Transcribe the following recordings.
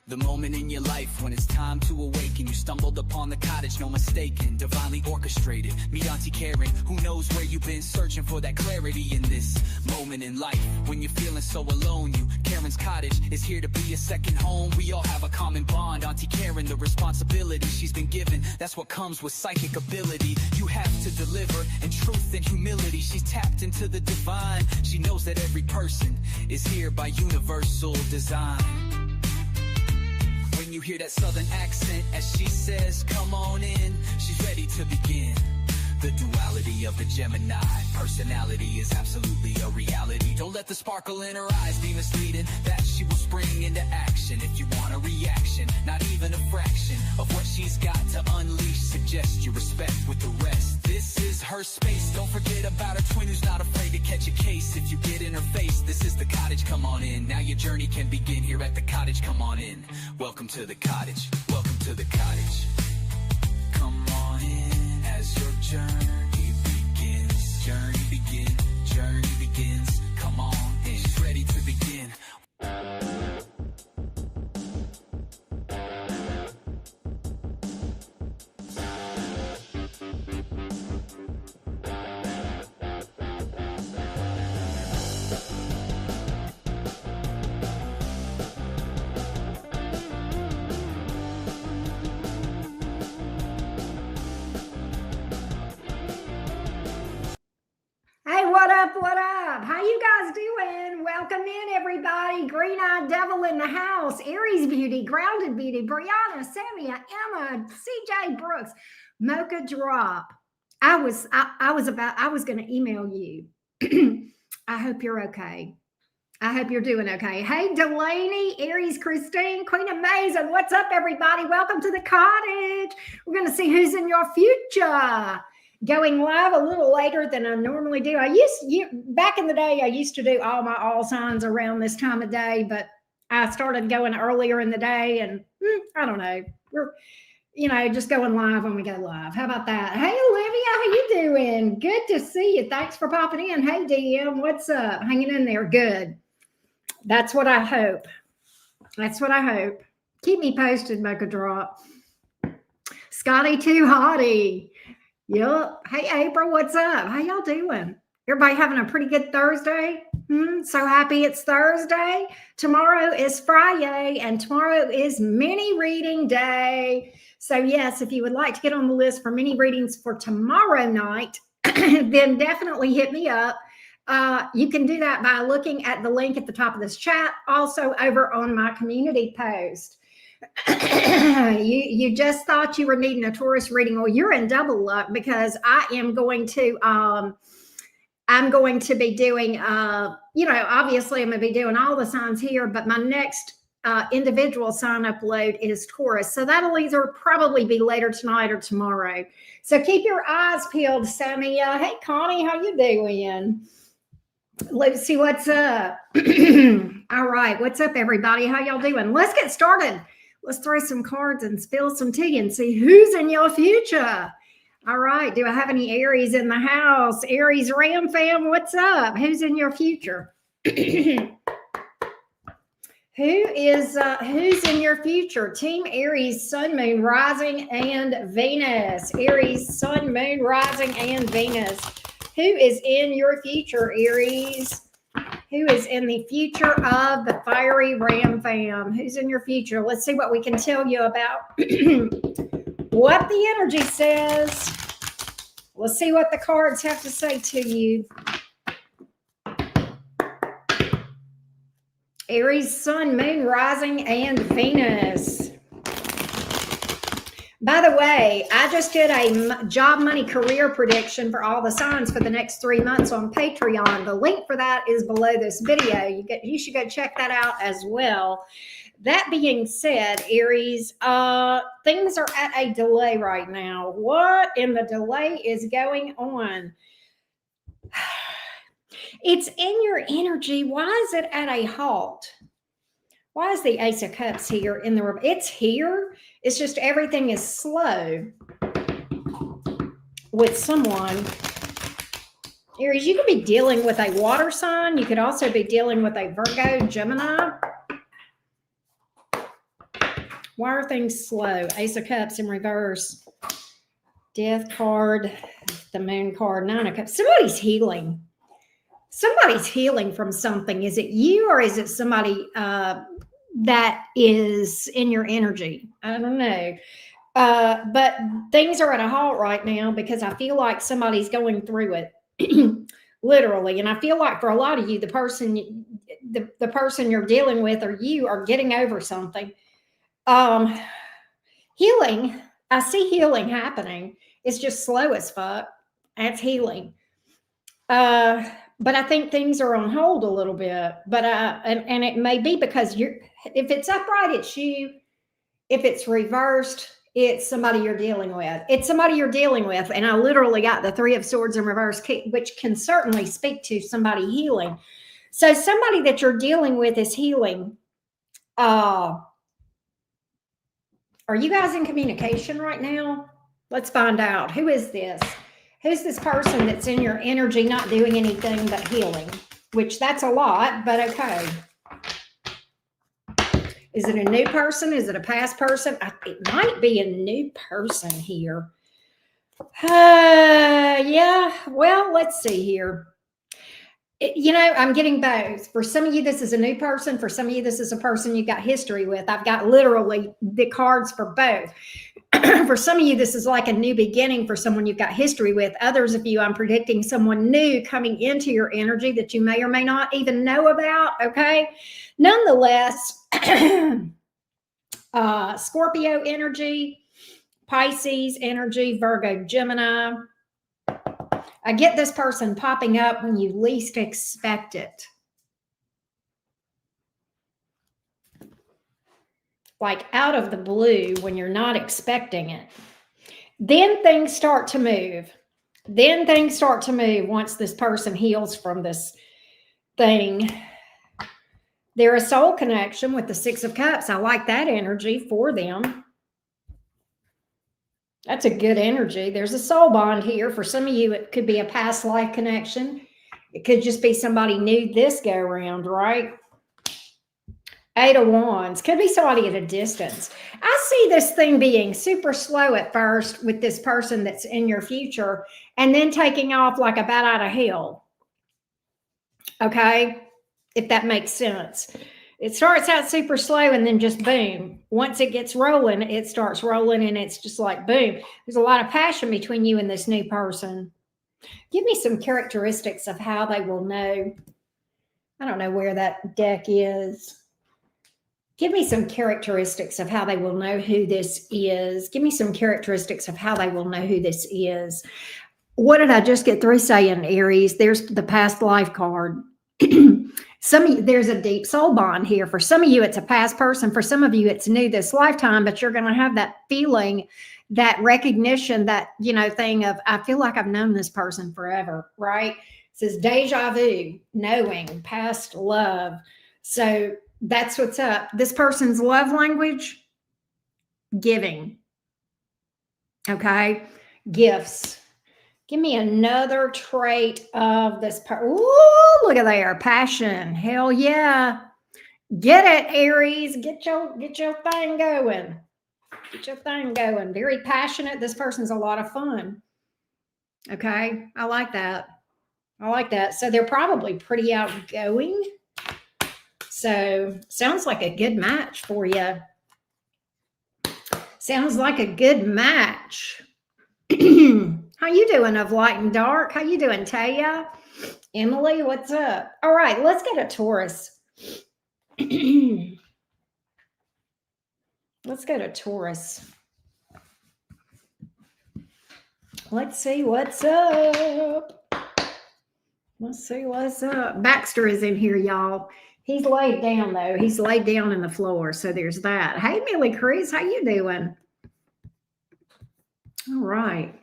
The moment in your life when it's time to awaken. You stumbled upon the cottage, no mistaken. Divinely orchestrated. Meet Auntie Karen, who knows where you've been searching for that clarity in this moment in life. When you're feeling so alone, Karen's Cottage is here to be a second home. We all have a common bond. Auntie Karen, the responsibility she's been given, that's what comes with psychic ability. You have to deliver in truth and humility. She's tapped into the divine. She knows that every person is here by universal design. When you hear that southern accent as she says, come on in, she's ready to begin. The duality of the Gemini personality is absolutely a reality. Don't let the sparkle in her eyes be misleading. That she will spring into action if you want a reaction. Not even a fraction of what she's got to unleash. Suggest you respect with the rest. This is her space. Don't forget about her twin who's not afraid to catch a case. If you get in her face, this is the cottage, come on in. Now your journey can begin here at the cottage, come on in. Welcome to the cottage, welcome to the cottage. Come on in as your journey begins. Journey begins. Come on in. She's ready to begin. What up? How you guys doing? Welcome in, everybody. Green-eyed devil in the house. Aries beauty, grounded beauty, Brianna, Samia, Emma, CJ Brooks, Mocha Drop. I was going to email you. I hope you're okay. I hope you're doing okay. Hey, Delaney, Aries, Christine, Queen Amazing. What's up, everybody? Welcome to the cottage. We're going to see who's in your future. Going live a little later than I normally do. Back in the day, I used to do all my all signs around this time of day, but I started going earlier in the day, and I don't know. We're, just going live when we go live. How about that? Hey, Olivia, how you doing? Good to see you. Thanks for popping in. Hey, DM, what's up? Hanging in there. Good. That's what I hope. Keep me posted, Mocha Drop. Scotty Too Hottie. Yup. Hey, April, what's up? How y'all doing? Everybody having a pretty good Thursday? So happy it's Thursday. Tomorrow is Friday, and tomorrow is mini reading day. So yes, if you would like to get on the list for mini readings for tomorrow night, then definitely hit me up. You can do that by looking at the link at the top of this chat, also over on my community post. You just thought you were needing a Taurus reading. Well, you're in double luck, because I am going to be doing obviously I'm going to be doing all the signs here, but my next individual sign upload is Taurus, so that'll either probably be later tonight or tomorrow. So keep your eyes peeled, Samia. Hey, Connie, how you doing? Lucy, what's up? All right, what's up, everybody? How y'all doing? Let's get started. Let's throw some cards and spill some tea and see who's in your future. All right. Do I have any Aries in the house? Aries Ram fam, what's up? Who's in your future? Who's in your future? Team Aries, Sun, Moon, Rising, and Venus. Aries, Sun, Moon, Rising, and Venus. Who is in your future, Aries? Who is in the future of the fiery Ram fam? Who's in your future? Let's see what we can tell you about what the energy says. Let's see what the cards have to say to you. Aries, Sun, Moon, Rising, and Venus. By the way, I just did a job, money, career prediction for all the signs for the next 3 months on Patreon. The link for that is below this video. You should go check that out as well. That being said, Aries, things are at a delay right now. What in the delay is going on? It's in your energy. Why is it at a halt? Why is the Ace of Cups here in the room? It's here. It's just everything is slow with someone. Aries, you could be dealing with a water sign. You could also be dealing with a Virgo, Gemini. Why are things slow? Ace of Cups in reverse. Death card. The Moon card. Nine of Cups. Somebody's healing. Somebody's healing from something. Is it you or is it somebody that is in your energy? I don't know. But things are at a halt right now because I feel like somebody's going through it. Literally. And I feel like for a lot of you, the person you're dealing with or you are getting over something. Healing. I see healing happening. It's just slow as fuck. That's healing. But I think things are on hold a little bit. But and it may be because if it's upright, it's you. If it's reversed, it's somebody you're dealing with. It's somebody you're dealing with. And I literally got the Three of Swords in reverse, which can certainly speak to somebody healing. So somebody that you're dealing with is healing. Are you guys in communication right now? Let's find out. Who is this? Who's this person that's in your energy not doing anything but healing? Which that's a lot, but okay. Is it a new person? Is it a past person? It might be a new person here. Yeah, well, let's see here. I'm getting both. For some of you, this is a new person. For some of you, this is a person you've got history with. I've got literally the cards for both. For some of you, this is like a new beginning for someone you've got history with. Others of you, I'm predicting someone new coming into your energy that you may or may not even know about, okay? Nonetheless, Scorpio energy, Pisces energy, Virgo, Gemini. I get this person popping up when you least expect it. Like out of the blue when you're not expecting it. Then things start to move. Once this person heals from this thing. They're a soul connection with the Six of Cups. I like that energy for them. That's a good energy. There's a soul bond here. For some of you, it could be a past life connection. It could just be somebody new this go around, right? Eight of Wands. Could be somebody at a distance. I see this thing being super slow at first with this person that's in your future and then taking off like a bat out of hell. Okay? If that makes sense. It starts out super slow and then just boom. Once it gets rolling, it starts rolling and it's just like boom. There's a lot of passion between you and this new person. Give me some characteristics of how they will know. I don't know where that deck is. Give me some characteristics of how they will know who this is. Give me some characteristics of how they will know who this is. What did I just get through saying, Aries? There's the past life card. Some of you, there's a deep soul bond here. For some of you, it's a past person. For some of you, it's new this lifetime, but you're going to have that feeling, that recognition, that, thing of, I feel like I've known this person forever, right? It says deja vu, knowing, past love. So that's what's up. This person's love language, giving. Okay. Gifts. Give me another trait of this person. Ooh, look at there. Passion. Hell yeah. Get it, Aries. Get your thing going. Get your thing going. Very passionate. This person's a lot of fun. Okay. I like that. So they're probably pretty outgoing. So sounds like a good match for you. Sounds like a good match. How you doing, of light and dark? How you doing, Taya? Emily, what's up? All right, let's get a Taurus. Let's go to Taurus. Let's see what's up. Baxter is in here, y'all. He's laid down, though. He's laid down in the floor, so there's that. Hey, Millie Cruz, how you doing? All right.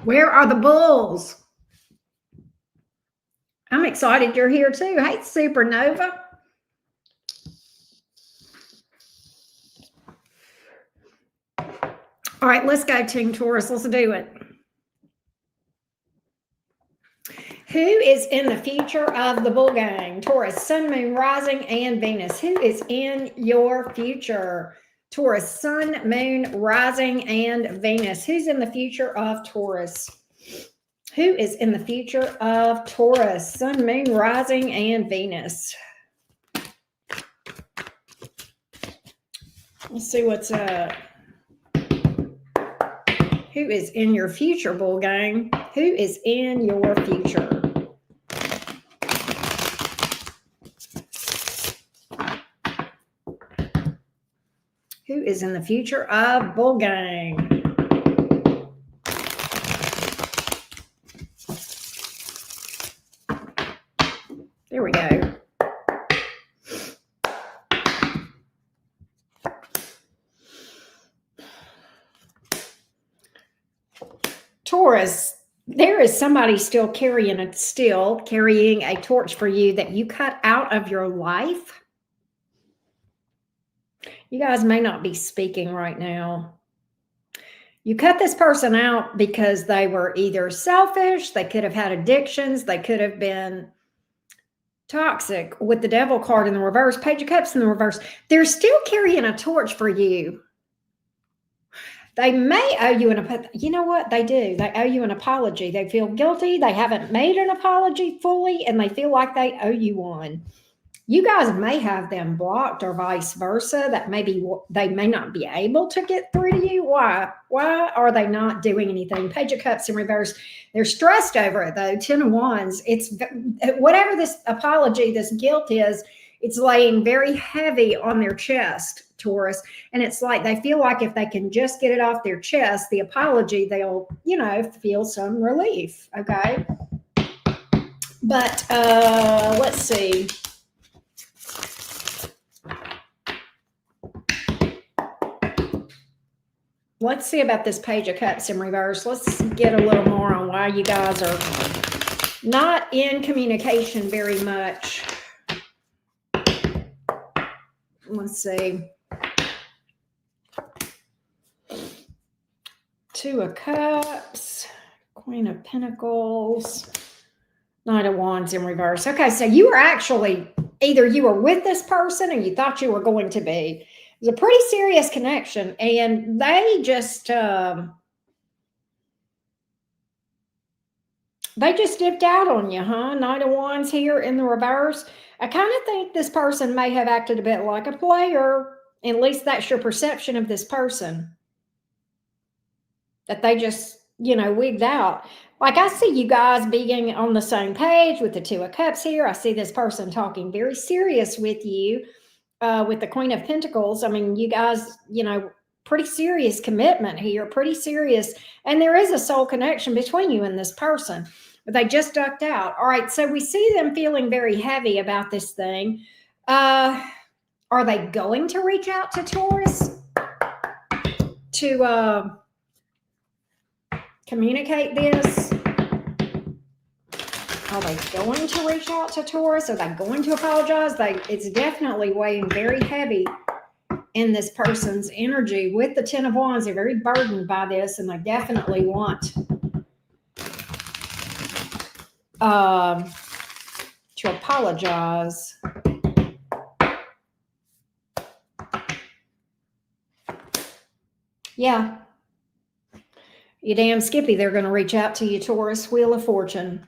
Where are the bulls? I'm excited you're here too. Hey, Supernova. All right, let's go, Team Taurus. Let's do it. Who Who is in the future of the bull gang? Taurus, sun, moon, rising, and Venus. Who is in your future? Taurus, sun, moon, rising, and Venus. Who's in the future of Taurus? Who is in the future of Taurus? Sun, moon, rising, and Venus. Let's see what's up. Who is in your future, bull gang? Who is in your future? Who is in the future of bull gang? There we go. Taurus, there is somebody still carrying a torch for you that you cut out of your life. You guys may not be speaking right now. You cut this person out because they were either selfish, they could have had addictions, they could have been toxic. With the Devil card in the reverse, Page of Cups in the reverse, they're still carrying a torch for you. They may owe you you know what they do? They owe you an apology. They feel guilty. They haven't made an apology fully, and they feel like they owe you one. You guys may have them blocked or vice versa. That maybe they may not be able to get through to you. Why? Why are they not doing anything? Page of Cups in reverse. They're stressed over it though. 10 of Wands. It's whatever this apology, this guilt is, it's laying very heavy on their chest, Taurus. And it's like they feel like if they can just get it off their chest, the apology, they'll, feel some relief. Okay. But let's see. Let's see about this Page of Cups in reverse. Let's get a little more on why you guys are not in communication very much. Let's see. Two of Cups, Queen of Pentacles, Knight of Wands in reverse. Okay, so you were actually, either you were with this person or you thought you were going to be. It was a pretty serious connection, and they just dipped out on you, huh? Knight of Wands here in the reverse. I kind of think this person may have acted a bit like a player. At least that's your perception of this person. That they just, wigged out. Like I see you guys being on the same page with the Two of Cups here. I see this person talking very serious with you. With the Queen of Pentacles, I mean, you guys, pretty serious commitment here, pretty serious. And there is a soul connection between you and this person, but they just ducked out. All right, so we see them feeling very heavy about this thing. Are they going to reach out to Taurus to communicate this? Are they going to reach out to Taurus? Are they going to apologize? It's definitely weighing very heavy in this person's energy. With the Ten of Wands, they're very burdened by this, and they definitely want to apologize. Yeah. You damn skippy, they're going to reach out to you, Taurus. Wheel of Fortune.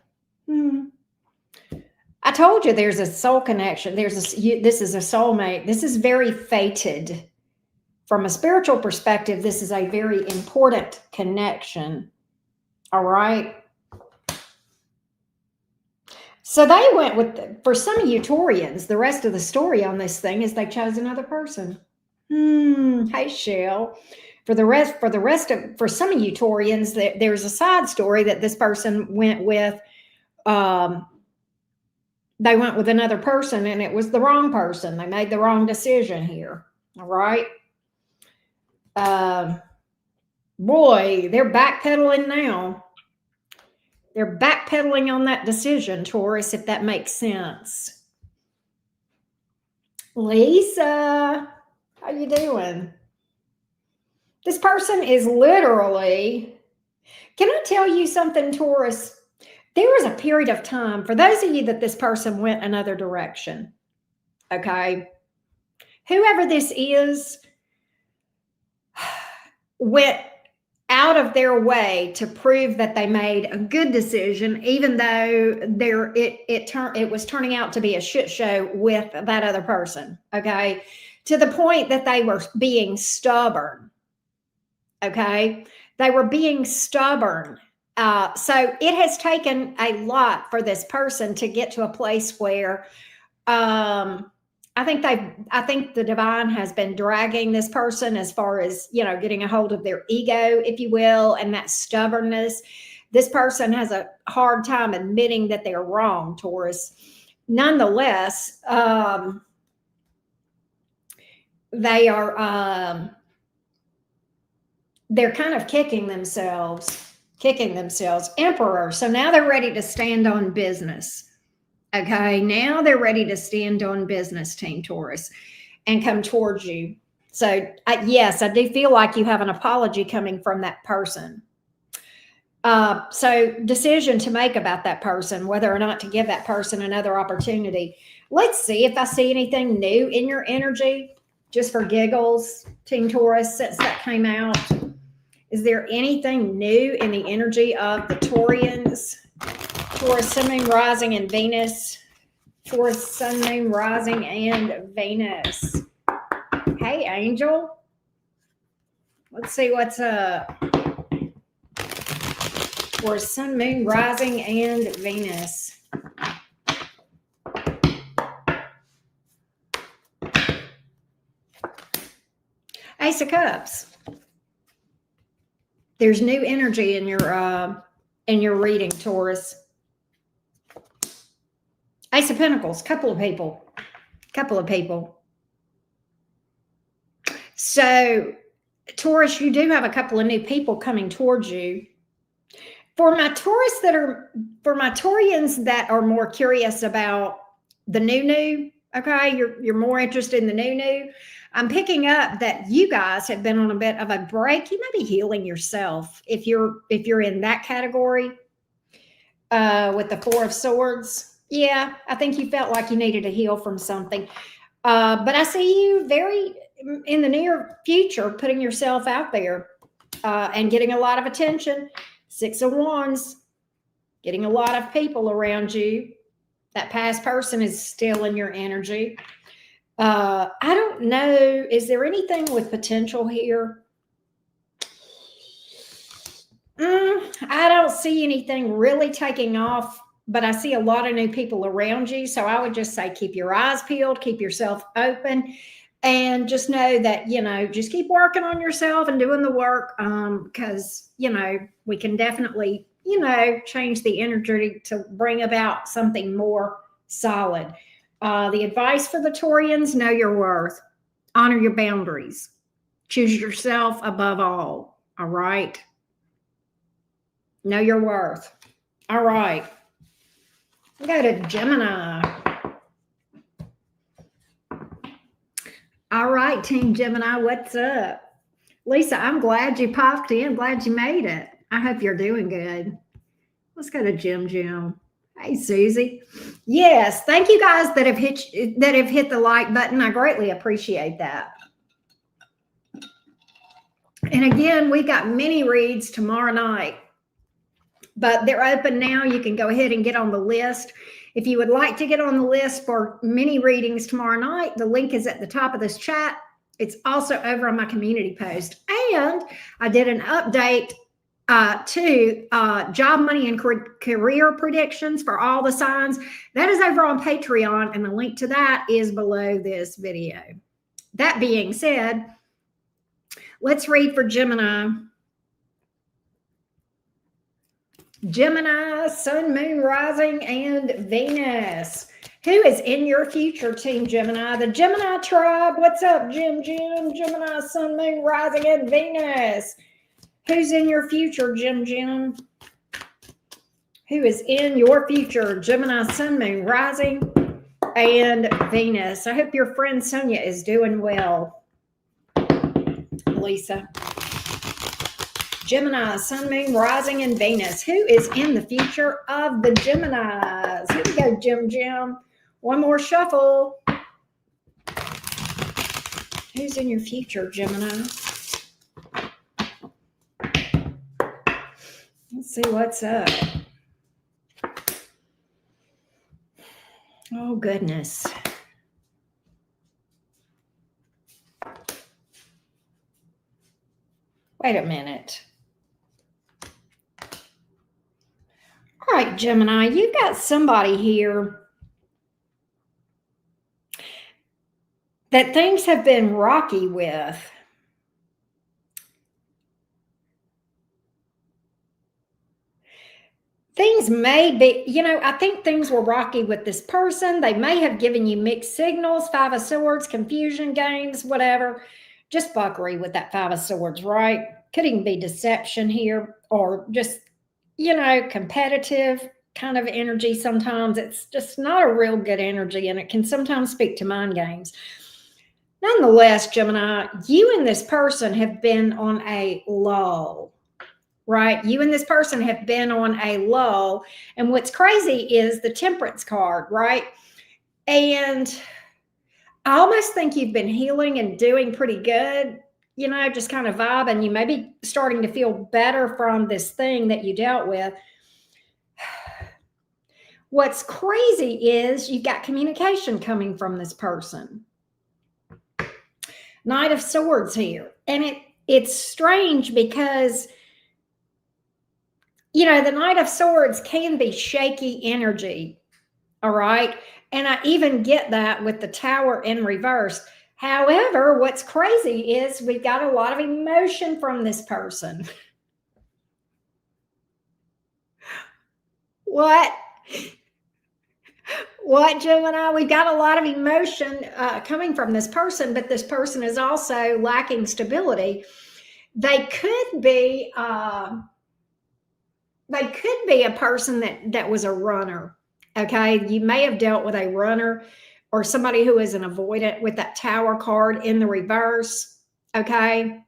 I told you there's a soul connection. This is a soulmate. This is very fated. From a spiritual perspective, this is a very important connection. All right. So they went with, for some of you Taurians, the rest of the story on this thing is they chose another person. Hey, Shell. For some of you Taurians, there's a side story that this person went with. They went with another person, and it was the wrong person. They made the wrong decision here. All right. Boy, they're backpedaling now. They're backpedaling on that decision, Taurus, if that makes sense. Lisa, how you doing? This person is literally, can I tell you something, Taurus? there was a period of time, for those of you that this person went another direction, okay, whoever this is went out of their way to prove that they made a good decision, even though it was turning out to be a shit show with that other person, okay, to the point that they were being stubborn, okay, they were being stubborn. So it has taken a lot for this person to get to a place where I think the divine has been dragging this person as far as, getting a hold of their ego, if you will, and that stubbornness. This person has a hard time admitting that they're wrong, Taurus. Nonetheless, they are they're kind of kicking themselves. Emperor. So now they're ready to stand on business. Okay, now they're ready to stand on business, Team Taurus, and come towards you. So yes, I do feel like you have an apology coming from that person. So decision to make about that person, whether or not to give that person another opportunity. Let's see if I see anything new in your energy, just for giggles, Team Taurus, since that came out. Is there anything new in the energy of the Taurians? Taurus, Sun, Moon, Rising, and Venus. Taurus, Sun, Moon, Rising, and Venus. Hey, Angel. Let's see what's up. Taurus, Sun, Moon, Rising, and Venus. Ace of Cups. There's new energy in your reading, Taurus. Ace of Pentacles, couple of people. So, Taurus, you do have a couple of new people coming towards you. For my Taurians that are more curious about the new, okay, you're more interested in the new. I'm picking up that you guys have been on a bit of a break. You may be healing yourself if you're in that category. With the Four of Swords, yeah, I think you felt like you needed to heal from something. But I see you very in the near future putting yourself out there and getting a lot of attention. Six of Wands, getting a lot of people around you. That past person is still in your energy. I don't know. Is there anything with potential here? I don't see anything really taking off, but I see a lot of new people around you. So I would just say keep your eyes peeled, keep yourself open, and just know that, just keep working on yourself and doing the work because, we can definitely, change the energy to bring about something more solid. The advice for the Taurians, know your worth, honor your boundaries, choose yourself above all right? Know your worth. All right. We go to Gemini. All right, Team Gemini, what's up? Lisa, I'm glad you popped in. Glad you made it. I hope you're doing good. Let's go to Jim. Hey, Susie. Yes, thank you guys that have hit the like button. I greatly appreciate that. And again, we got mini reads tomorrow night, but they're open now. You can go ahead and get on the list. If you would like to get on the list for mini readings tomorrow night, the link is at the top of this chat. It's also over on my community post. And I did an update to job, money, and career predictions for all the signs. That is over on Patreon, and the link to that is below this video. That being said, let's read for Gemini. Gemini, Sun, Moon, Rising, and Venus. Who is in your future, Team Gemini? The Gemini tribe. What's up, Jim? Gemini, Sun, Moon, Rising, and Venus. Who's in your future, Jim? Who is in your future? Gemini, Sun, Moon, Rising, and Venus. I hope your friend Sonia is doing well. Lisa. Gemini, Sun, Moon, Rising, and Venus. Who is in the future of the Geminis? Here we go, Jim. One more shuffle. Who's in your future, Gemini? Let's see what's up. Oh, goodness. Wait a minute. All right, Gemini, you've got somebody here that things have been rocky with. Things may be, I think things were rocky with this person. They may have given you mixed signals, Five of Swords, confusion, games, whatever. Just fuckery with that Five of Swords, right? Could even be deception here, or just, competitive kind of energy. Sometimes it's just not a real good energy, and it can sometimes speak to mind games. Nonetheless, Gemini, you and this person have been on a lull. Right? You and this person have been on a lull. And what's crazy is the Temperance card, right? And I almost think you've been healing and doing pretty good, just kind of vibing. You may be starting to feel better from this thing that you dealt with. What's crazy is you've got communication coming from this person. Knight of Swords here. And it's strange because the Knight of Swords can be shaky energy, all right? And I even get that with the Tower in reverse. However, what's crazy is we've got a lot of emotion from this person. What, Gemini? We've got a lot of emotion coming from this person, but this person is also lacking stability. They could be... They could be a person that was a runner, okay? You may have dealt with a runner or somebody who is an avoidant with that Tower card in the reverse, okay?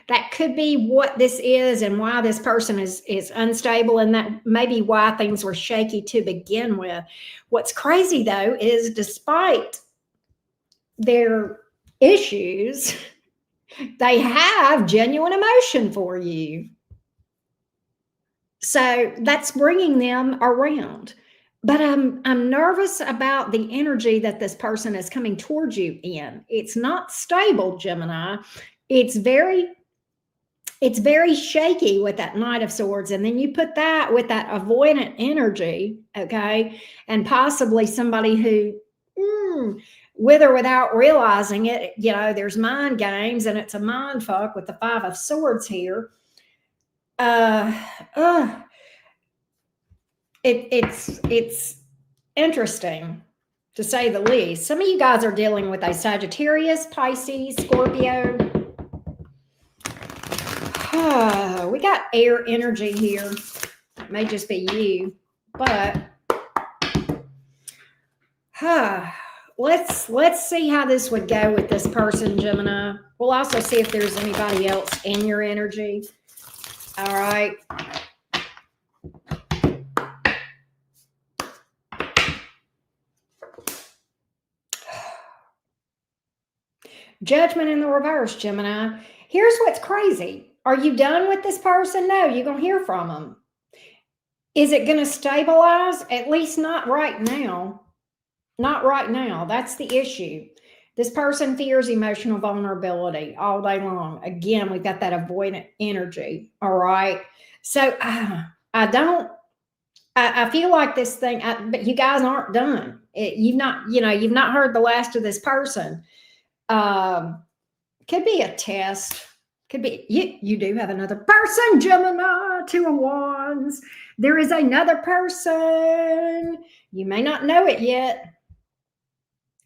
That could be what this is and why this person is unstable, and that may be why things were shaky to begin with. What's crazy, though, is despite their issues, they have genuine emotion for you. So that's bringing them around. But I'm nervous about the energy that this person is coming towards you in. It's not stable, Gemini. It's very shaky with that Knight of Swords. And then you put that with that avoidant energy, okay? And possibly somebody who, with or without realizing it, there's mind games, and it's a mind fuck with the Five of Swords here. It's interesting, to say the least. Some of you guys are dealing with a Sagittarius, Pisces, Scorpio. We got air energy here. It may just be you, but let's see how this would go with this person, Gemini. We'll also see if there's anybody else in your energy. All right. Judgment in the reverse, Gemini. Here's what's crazy. Are you done with this person? No, you're going to hear from them. Is it going to stabilize? At least not right now. Not right now. That's the issue. This person fears emotional vulnerability all day long. Again, we've got that avoidant energy. All right. So I feel like this thing, but you guys aren't done. You've not heard the last of this person. Could be a test. Could be, you do have another person, Gemini, 2 of Wands. There is another person. You may not know it yet.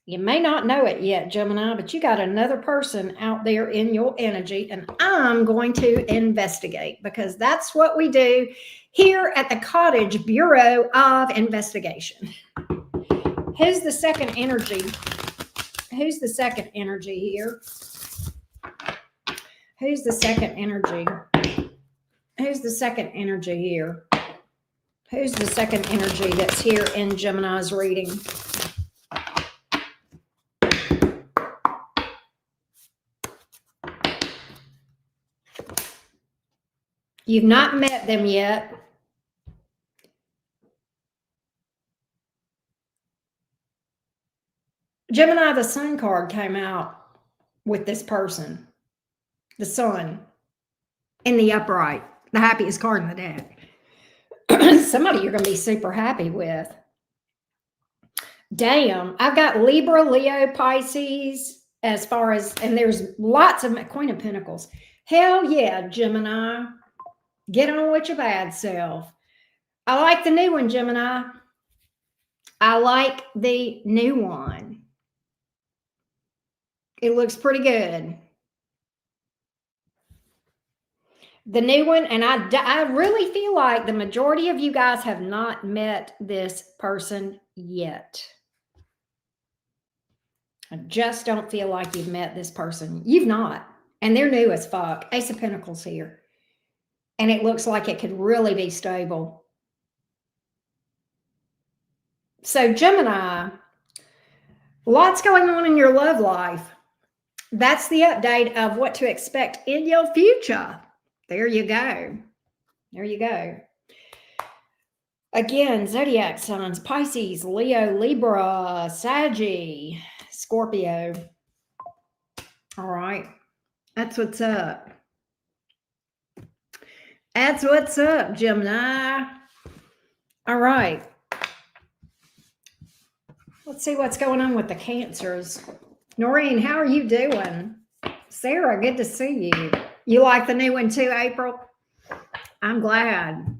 You may not know it yet, Gemini, but you got another person out there in your energy, and I'm going to investigate, because that's what we do here at the Cottage Bureau of Investigation. Who's the second energy? Who's the second energy here? Who's the second energy? Who's the second energy here? Who's the second energy that's here in Gemini's reading? You've not met them yet. Gemini, the Sun card came out with this person. The Sun in the upright, the happiest card in the deck. Somebody you're going to be super happy with. Damn, I've got Libra, Leo, Pisces, as far as, and there's lots of Queen of Pentacles. Hell yeah, Gemini. Get on with your bad self. I like the new one, Gemini. I like the new one. It looks pretty good. The new one, and I really feel like the majority of you guys have not met this person yet. I just don't feel like you've met this person. You've not. And they're new as fuck. Ace of Pentacles here. And it looks like it could really be stable. So Gemini, lots going on in your love life. That's the update of what to expect in your future. There you go. There you go. Again, zodiac signs: Pisces, Leo, Libra, Saggy, Scorpio. All right. That's what's up. That's what's up, Gemini. All right. Let's see what's going on with the Cancers. Noreen, how are you doing? Sarah, good to see you. You like the new one too, April? I'm glad.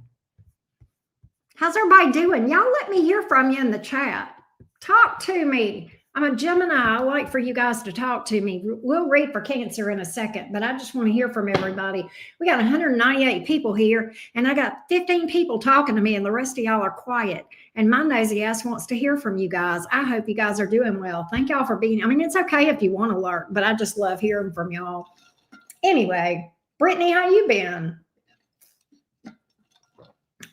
How's everybody doing? Y'all let me hear from you in the chat. Talk to me. I'm a Gemini. I like for you guys to talk to me. We'll read for Cancer in a second, but I just want to hear from everybody. We got 198 people here, and I got 15 people talking to me, and the rest of y'all are quiet. And my nosy ass wants to hear from you guys. I hope you guys are doing well. Thank y'all for being. I mean, it's okay if you want to lurk, but I just love hearing from y'all. Anyway, Brittany, how you been?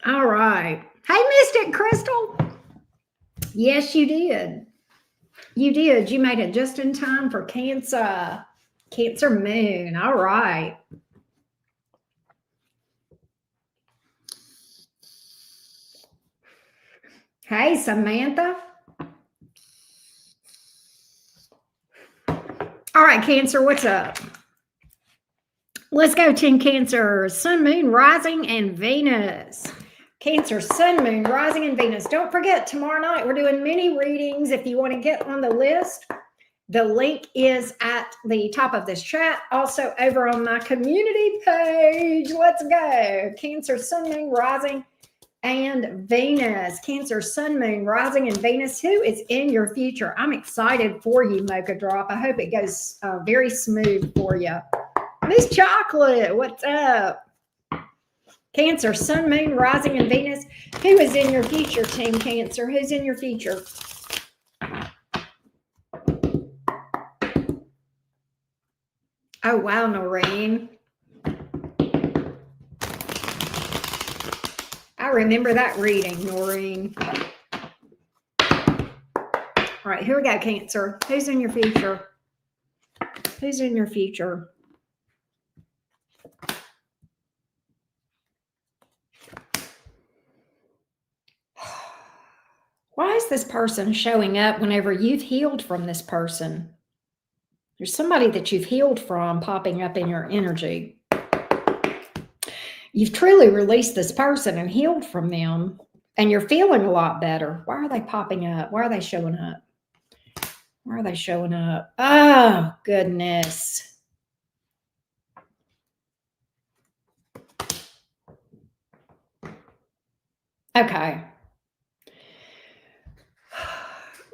All right. Hey, Mystic Crystal. Yes, you did. You did. You made it just in time for Cancer. Cancer moon. All right. Hey, Samantha. All right, Cancer, what's up? Let's go, Team Cancer. Sun, Moon, Rising, and Venus. Cancer, Sun, Moon, Rising, and Venus. Don't forget, tomorrow night we're doing mini readings. If you want to get on the list, the link is at the top of this chat. Also over on my community page. Let's go. Cancer, Sun, Moon, Rising, and Venus. Cancer, Sun, Moon, Rising, and Venus. Who is in your future? I'm excited for you, Mocha Drop. I hope it goes very smooth for you. Miss Chocolate, what's up? Cancer, Sun, Moon, Rising, and Venus. Who is in your future, Team Cancer? Who's in your future? Oh, wow, Noreen. I remember that reading, Noreen. All right, here we go, Cancer. Who's in your future? Who's in your future? Why is this person showing up whenever you've healed from this person? There's somebody that you've healed from popping up in your energy. You've truly released this person and healed from them, and you're feeling a lot better. Why are they popping up? Why are they showing up? Why are they showing up? Oh, goodness. Okay.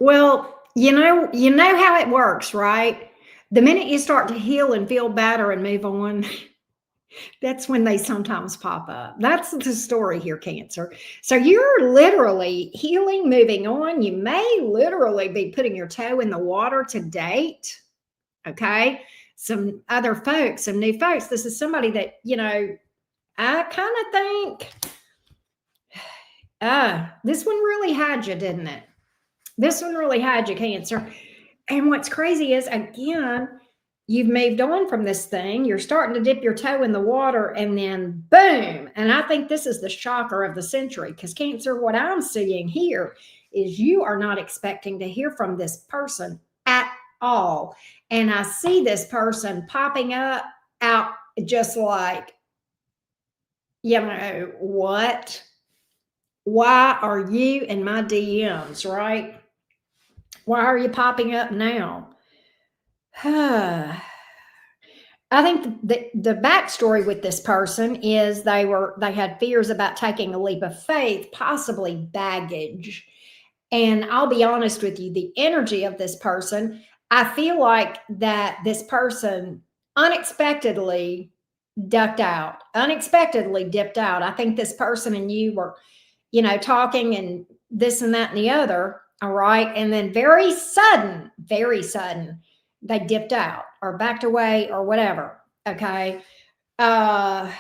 Well, you know how it works, right? The minute you start to heal and feel better and move on, that's when they sometimes pop up. That's the story here, Cancer. So you're literally healing, moving on. You may literally be putting your toe in the water to date. Okay. some other folks, some new folks. This is somebody that, I kind of think, this one really had you, didn't it? This one really had you, Cancer. And what's crazy is, again, you've moved on from this thing. You're starting to dip your toe in the water, and then boom. And I think this is the shocker of the century, because Cancer, what I'm seeing here is you are not expecting to hear from this person at all. And I see this person popping up out just like, what? Why are you in my DMs, right? Why are you popping up now? I think the backstory with this person is they had fears about taking a leap of faith, possibly baggage. And I'll be honest with you, the energy of this person, I feel like that this person unexpectedly ducked out, unexpectedly dipped out. I think this person and you were, talking and this and that and the other. All right. And then very sudden, they dipped out or backed away or whatever. Okay. And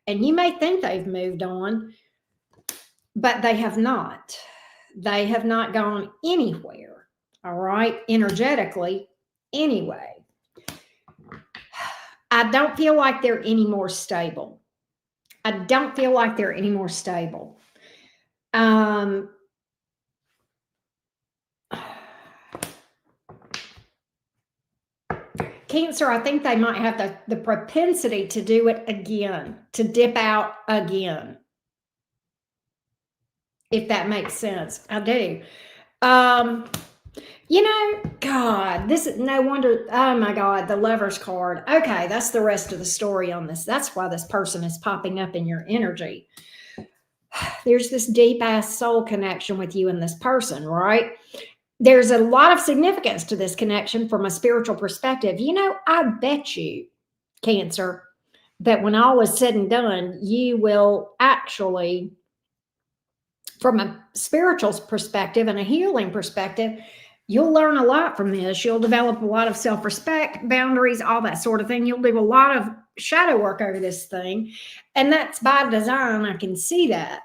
you may think they've moved on, but they have not. They have not gone anywhere. All right. Energetically, anyway. I don't feel like they're any more stable. Cancer, I think they might have the propensity to do it again, to dip out again. If that makes sense. I do. God, this is no wonder. Oh my God, the Lover's card. Okay, that's the rest of the story on this. That's why this person is popping up in your energy. There's this deep ass soul connection with you and this person, right? There's a lot of significance to this connection from a spiritual perspective. I bet you, Cancer, that when all is said and done, you will actually, from a spiritual perspective and a healing perspective, you'll learn a lot from this. You'll develop a lot of self-respect, boundaries, all that sort of thing. You'll do a lot of shadow work over this thing. And that's by design. I can see that.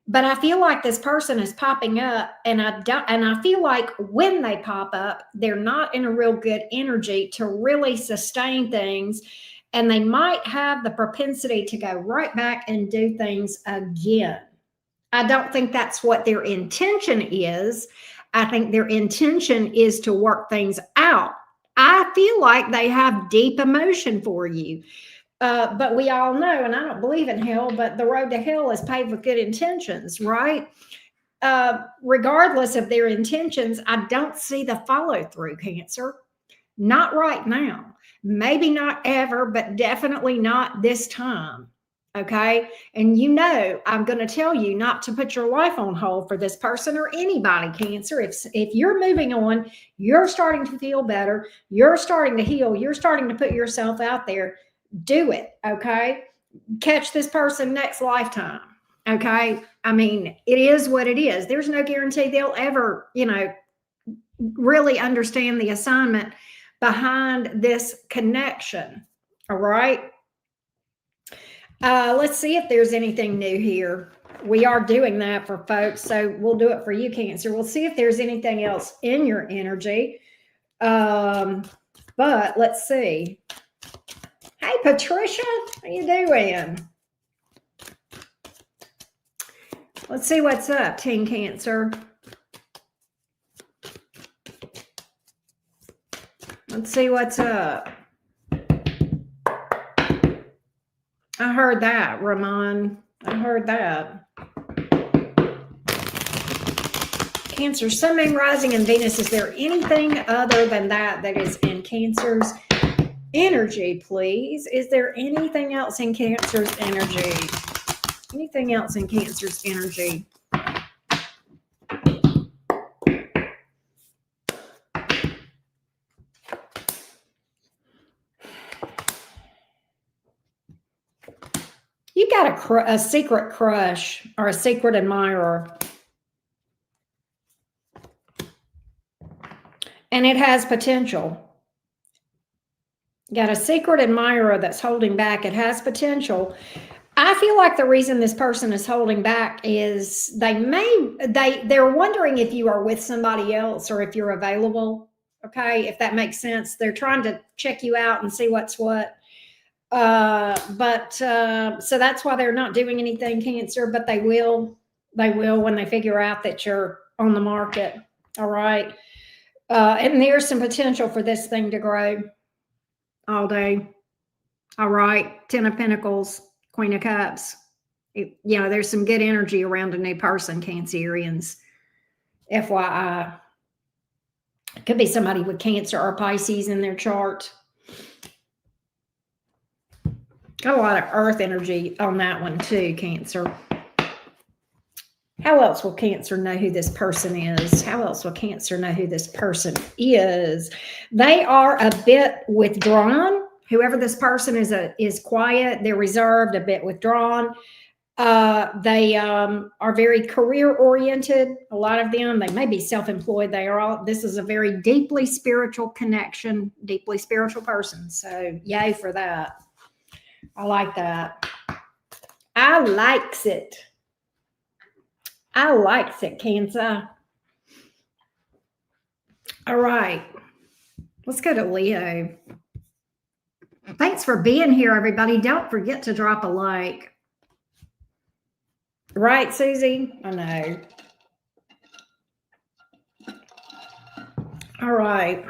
But I feel like this person is popping up, and I feel like when they pop up, they're not in a real good energy to really sustain things. And they might have the propensity to go right back and do things again. I don't think that's what their intention is. I think their intention is to work things out. I feel like they have deep emotion for you. But we all know, and I don't believe in hell, but the road to hell is paved with good intentions, right? Regardless of their intentions, I don't see the follow through, Cancer. Not right now. Maybe not ever, but definitely not this time. Okay. And I'm going to tell you not to put your life on hold for this person or anybody, Cancer. If you're moving on, you're starting to feel better, you're starting to heal, you're starting to put yourself out there, do it. Okay. Catch this person next lifetime. Okay. I mean, it is what it is. There's no guarantee they'll ever, really understand the assignment behind this connection. All right. Let's see if there's anything new here. We are doing that for folks, so we'll do it for you, Cancer. We'll see if there's anything else in your energy. But let's see. Hey, Patricia, how you doing? Let's see what's up, Teen Cancer. Let's see what's up. I heard that, Ramon. I heard that. Cancer, Sun, Moon, Rising, and Venus. Is there anything other than that is in Cancer's energy, please? Is there anything else in Cancer's energy? Anything else in Cancer's energy? You got a secret crush or a secret admirer. And it has potential. Got a secret admirer that's holding back. It has potential. I feel like the reason this person is holding back is they're wondering if you are with somebody else or if you're available. Okay, if that makes sense. They're trying to check you out and see what's what. But so that's why they're not doing anything, Cancer, but they will. They will when they figure out that you're on the market. All right. And there's some potential for this thing to grow all day. All right. 10 of Pentacles, Queen of Cups. There's some good energy around a new person, Cancerians. FYI. It could be somebody with Cancer or Pisces in their chart. Got a lot of earth energy on that one too, Cancer. How else will Cancer know who this person is? How else will Cancer know who this person is? They are a bit withdrawn. Whoever this person is quiet. They're reserved, a bit withdrawn. They are very career oriented. A lot of them, they may be self-employed. This is a very deeply spiritual connection, deeply spiritual person. So yay for that. I like that. I likes it. I likes it, Cancer. All right. Let's go to Leo. Thanks for being here, everybody. Don't forget to drop a like. Right, Susie? I know. All right.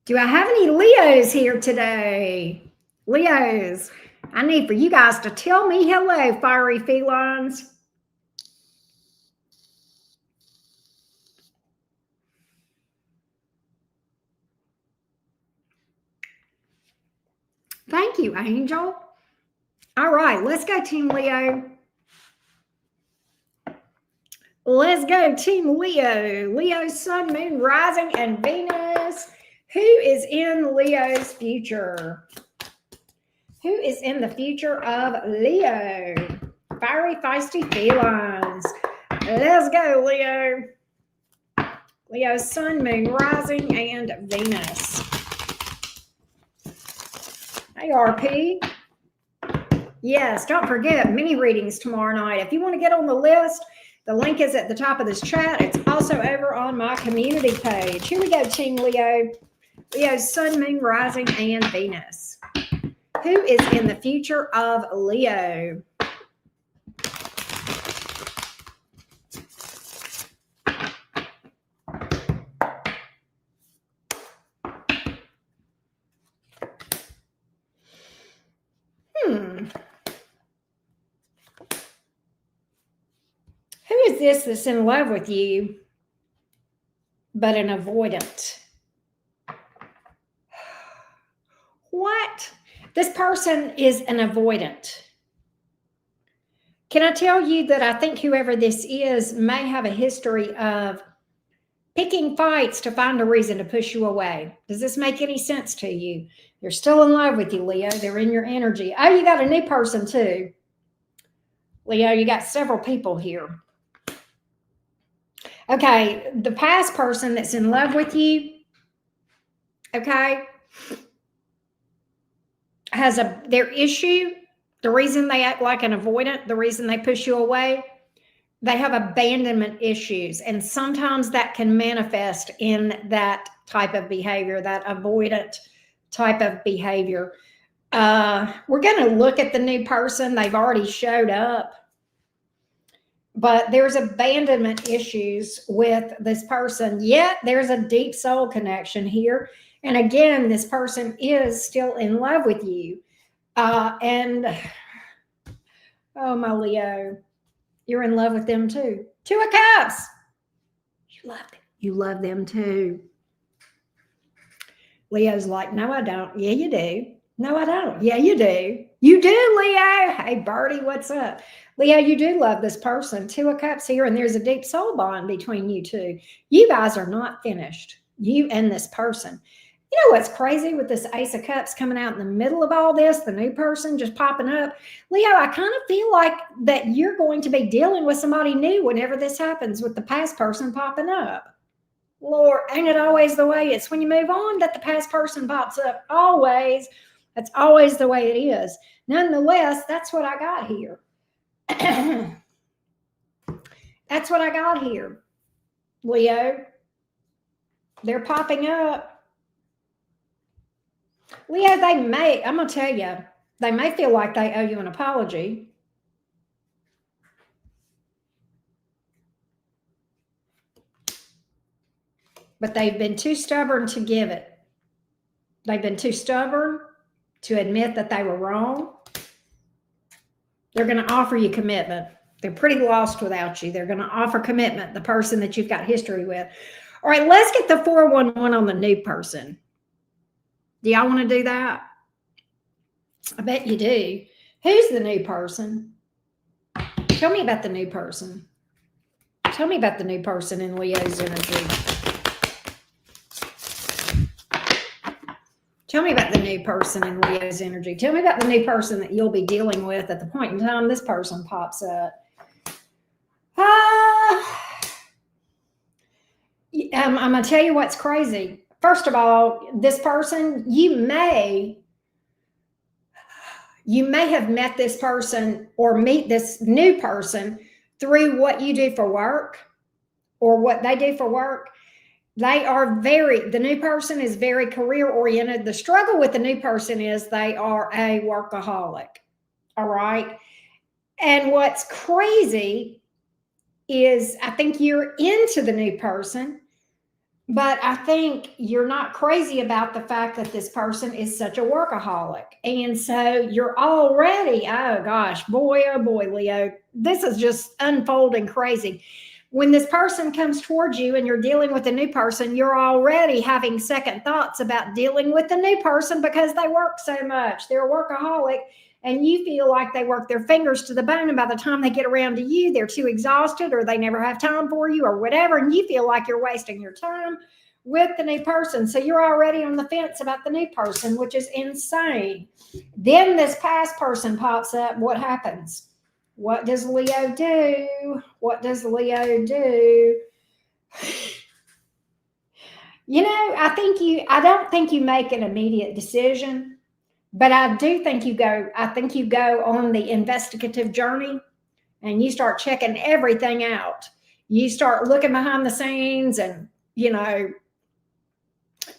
Do I have any Leos here today? Leos, I need for you guys to tell me hello, fiery felines. Thank you, Angel. All right, let's go, Team Leo. Let's go, Team Leo. Leo, Sun, Moon, Rising, and Venus. Who is in Leo's future? Who is in the future of Leo? Fiery, feisty felines. Let's go, Leo. Leo, Sun, Moon, Rising, and Venus. Hey, RP. Yes, don't forget, mini readings tomorrow night. If you want to get on the list, the link is at the top of this chat. It's also over on my community page. Here we go, Team Leo. Leo's Sun, Moon, Rising, and Venus. Who is in the future of Leo? Who is this that's in love with you, but an avoidant? What? This person is an avoidant. Can I tell you that I think whoever this is may have a history of picking fights to find a reason to push you away? Does this make any sense to you? They're still in love with you, Leo. They're in your energy. Oh, you got a new person too. Leo, you got several people here. Okay, the past person that's in love with you, okay, has their issue, the reason they act like an avoidant, the reason they push you away, they have abandonment issues. And sometimes that can manifest in that type of behavior, that avoidant type of behavior. We're going to look at the new person. They've already showed up. But there's abandonment issues with this person. Yet there's a deep soul connection here. And again, this person is still in love with you. And oh, my Leo, you're in love with them too. Two of Cups. You love them too. Leo's like, no, I don't. Yeah, you do. No, I don't. Yeah, you do. You do, Leo. Hey, Birdie, what's up? Leo, you do love this person. Two of Cups here, and there's a deep soul bond between you two. You guys are not finished. You and this person. You know what's crazy with this Ace of Cups coming out in the middle of all this, the new person just popping up? Leo, I kind of feel like that you're going to be dealing with somebody new whenever this happens with the past person popping up. Lord, ain't it always the way? It's when you move on that the past person pops up. Always. That's always the way it is. Nonetheless, that's what I got here. That's what I got here, Leo. They're popping up. Leo, I'm going to tell you, they may feel like they owe you an apology. But they've been too stubborn to give it. They've been too stubborn to admit that they were wrong. They're going to offer you commitment. They're pretty lost without you. They're going to offer commitment, the person that you've got history with. All right, let's get the 411 on the new person. Do y'all want to do that? I bet you do. Who's the new person? Tell me about the new person. Tell me about the new person in Leo's energy. Tell me about the new person in Leo's energy. Tell me about the new person that you'll be dealing with at the point in time this person pops up. I'm going to tell you what's crazy. First of all, this person, you may have met this person or meet this new person through what you do for work or what they do for work. The new person is very career oriented. The struggle with the new person is they are a workaholic. All right. And what's crazy is I think you're into the new person, but I think you're not crazy about the fact that this person is such a workaholic. And so you're already, oh gosh, boy, oh boy, Leo, this is just unfolding crazy. When this person comes towards you and you're dealing with a new person, you're already having second thoughts about dealing with the new person because they work so much. They're a workaholic and you feel like they work their fingers to the bone. And by the time they get around to you, they're too exhausted or they never have time for you or whatever. And you feel like you're wasting your time with the new person. So you're already on the fence about the new person, which is insane. Then this past person pops up. What happens? What does Leo do? What does Leo do? You know, I don't think you make an immediate decision, but I think you go on the investigative journey and you start checking everything out. You start looking behind the scenes and,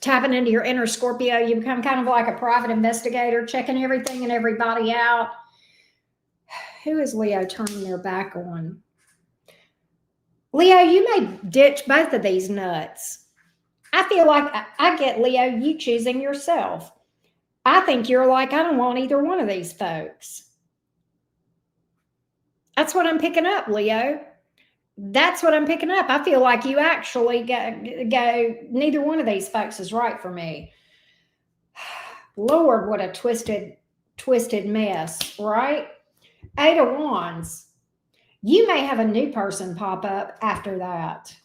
tapping into your inner Scorpio. You become kind of like a private investigator, checking everything and everybody out. Who is Leo turning their back on? Leo, you may ditch both of these nuts. I feel like I get, Leo, you choosing yourself. I think you're like, I don't want either one of these folks. That's what I'm picking up, Leo. That's what I'm picking up. I feel like you actually go neither one of these folks is right for me. Lord, what a twisted mess, right? 8 of Wands. You may have a new person pop up after that.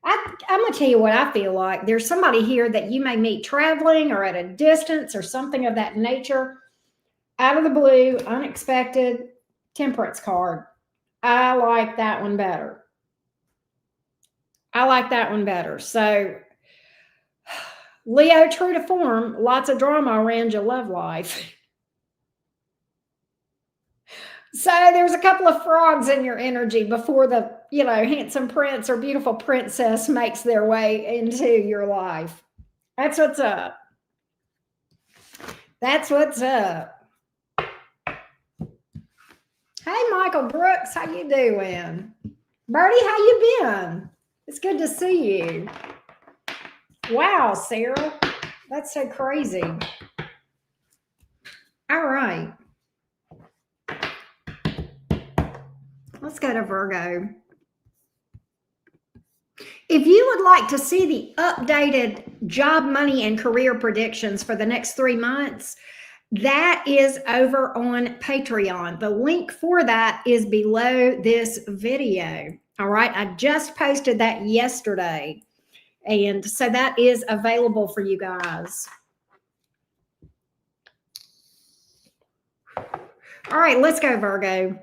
I'm going to tell you what I feel like. There's somebody here that you may meet traveling or at a distance or something of that nature. Out of the blue, unexpected, Temperance card. I like that one better. So, Leo, true to form, lots of drama around your love life. So there's a couple of frogs in your energy before the, handsome prince or beautiful princess makes their way into your life. That's what's up. That's what's up. Hey, Michael Brooks, how you doing? Birdie, how you been? It's good to see you. Wow, Sarah, that's so crazy. All right. Let's go to Virgo. If you would like to see the updated job, money, and career predictions for the next 3 months, that is over on Patreon. The link for that is below this video. All right. I just posted that yesterday. And so that is available for you guys. All right, let's go, Virgo.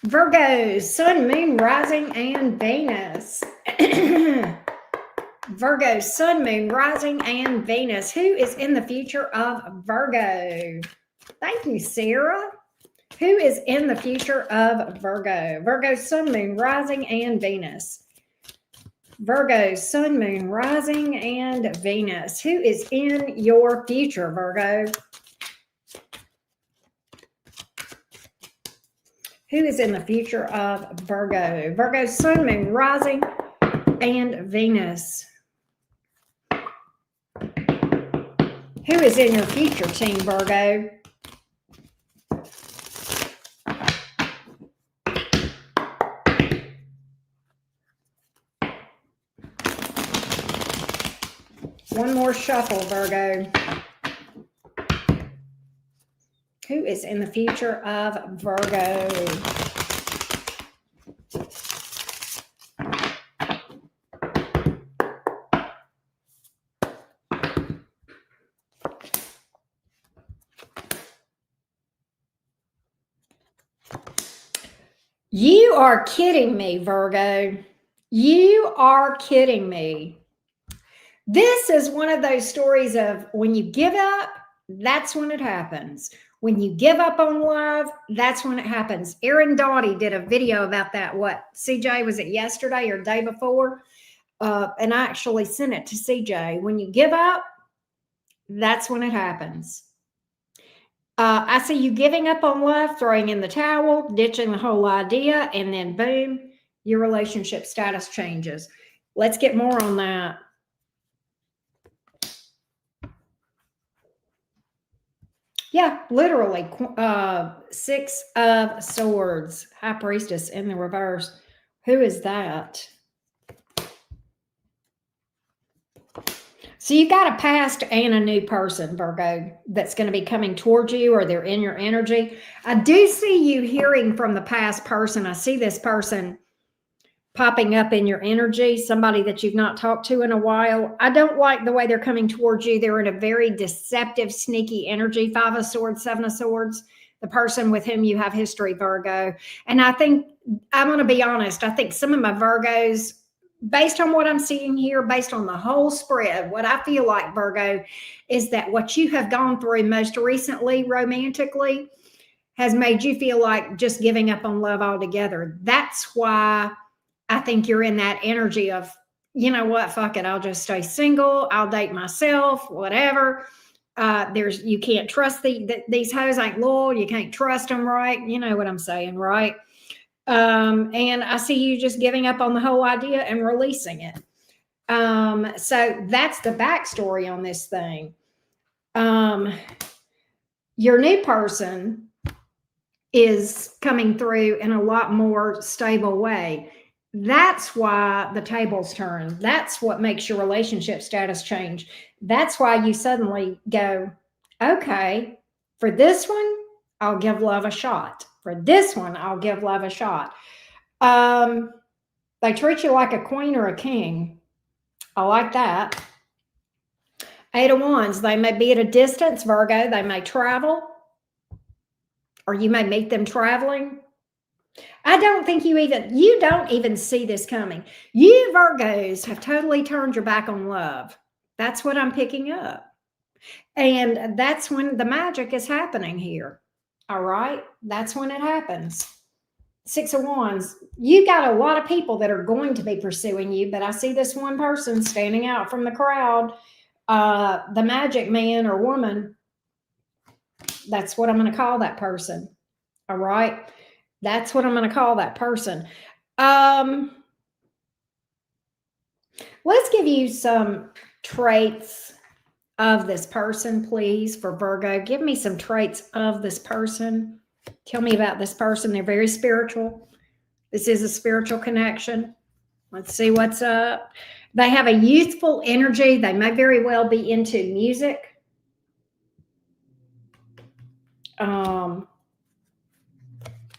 Virgo, Sun, Moon, Rising, and Venus. Virgo, Sun, Moon, Rising, and Venus. Who is in the future of Virgo? Thank you, Sarah. Who is in the future of Virgo? Virgo, Sun, Moon, Rising, and Venus. Virgo, Sun, Moon, Rising, and Venus. Who is in your future, Virgo? Who is in the future of Virgo? Virgo, Sun, Moon, Rising, and Venus. Who is in your future, Team Virgo? One more shuffle, Virgo. Who is in the future of Virgo? You are kidding me, Virgo. You are kidding me. This is one of those stories of when you give up, that's when it happens. When you give up on love, that's when it happens. Erin Doughty did a video about that. What, CJ, was it yesterday or day before? And I actually sent it to CJ. When you give up, that's when it happens. I see you giving up on love, throwing in the towel, ditching the whole idea, and then boom, your relationship status changes. Let's get more on that. Yeah, literally. Six of Swords, High Priestess in the reverse. Who is that? So you got a past and a new person, Virgo, that's going to be coming towards you, or they're in your energy. I do see you hearing from the past person. I see this person popping up in your energy, somebody that you've not talked to in a while. I don't like the way they're coming towards you. They're in a very deceptive, sneaky energy. Five of Swords, Seven of Swords, the person with whom you have history, Virgo. And I think, I'm going to be honest, I think some of my Virgos, based on what I'm seeing here, based on the whole spread, what I feel like, Virgo, is that what you have gone through most recently, romantically, has made you feel like just giving up on love altogether. That's why I think you're in that energy of, you know what, fuck it, I'll just stay single, I'll date myself, whatever. You can't trust these hoes ain't loyal, you can't trust them, right? You know what I'm saying, right? And I see you just giving up on the whole idea and releasing it. So that's the backstory on this thing. Your new person is coming through in a lot more stable way. That's why the tables turn. That's what makes your relationship status change. That's why you suddenly go, okay, for this one, I'll give love a shot. For this one, I'll give love a shot. They treat you like a queen or a king. I like that. Eight of Wands, they may be at a distance, Virgo. They may travel, or you may meet them traveling. I don't think you don't even see this coming. You Virgos have totally turned your back on love. That's what I'm picking up. And that's when the magic is happening here. All right. That's when it happens. Six of Wands. You got a lot of people that are going to be pursuing you, but I see this one person standing out from the crowd. The magic man or woman. That's what I'm going to call that person. All right. That's what I'm going to call that person. Let's give you some traits of this person, please, for Virgo. Give me some traits of this person. Tell me about this person. They're very spiritual. This is a spiritual connection. Let's see what's up. They have a youthful energy. They may very well be into music.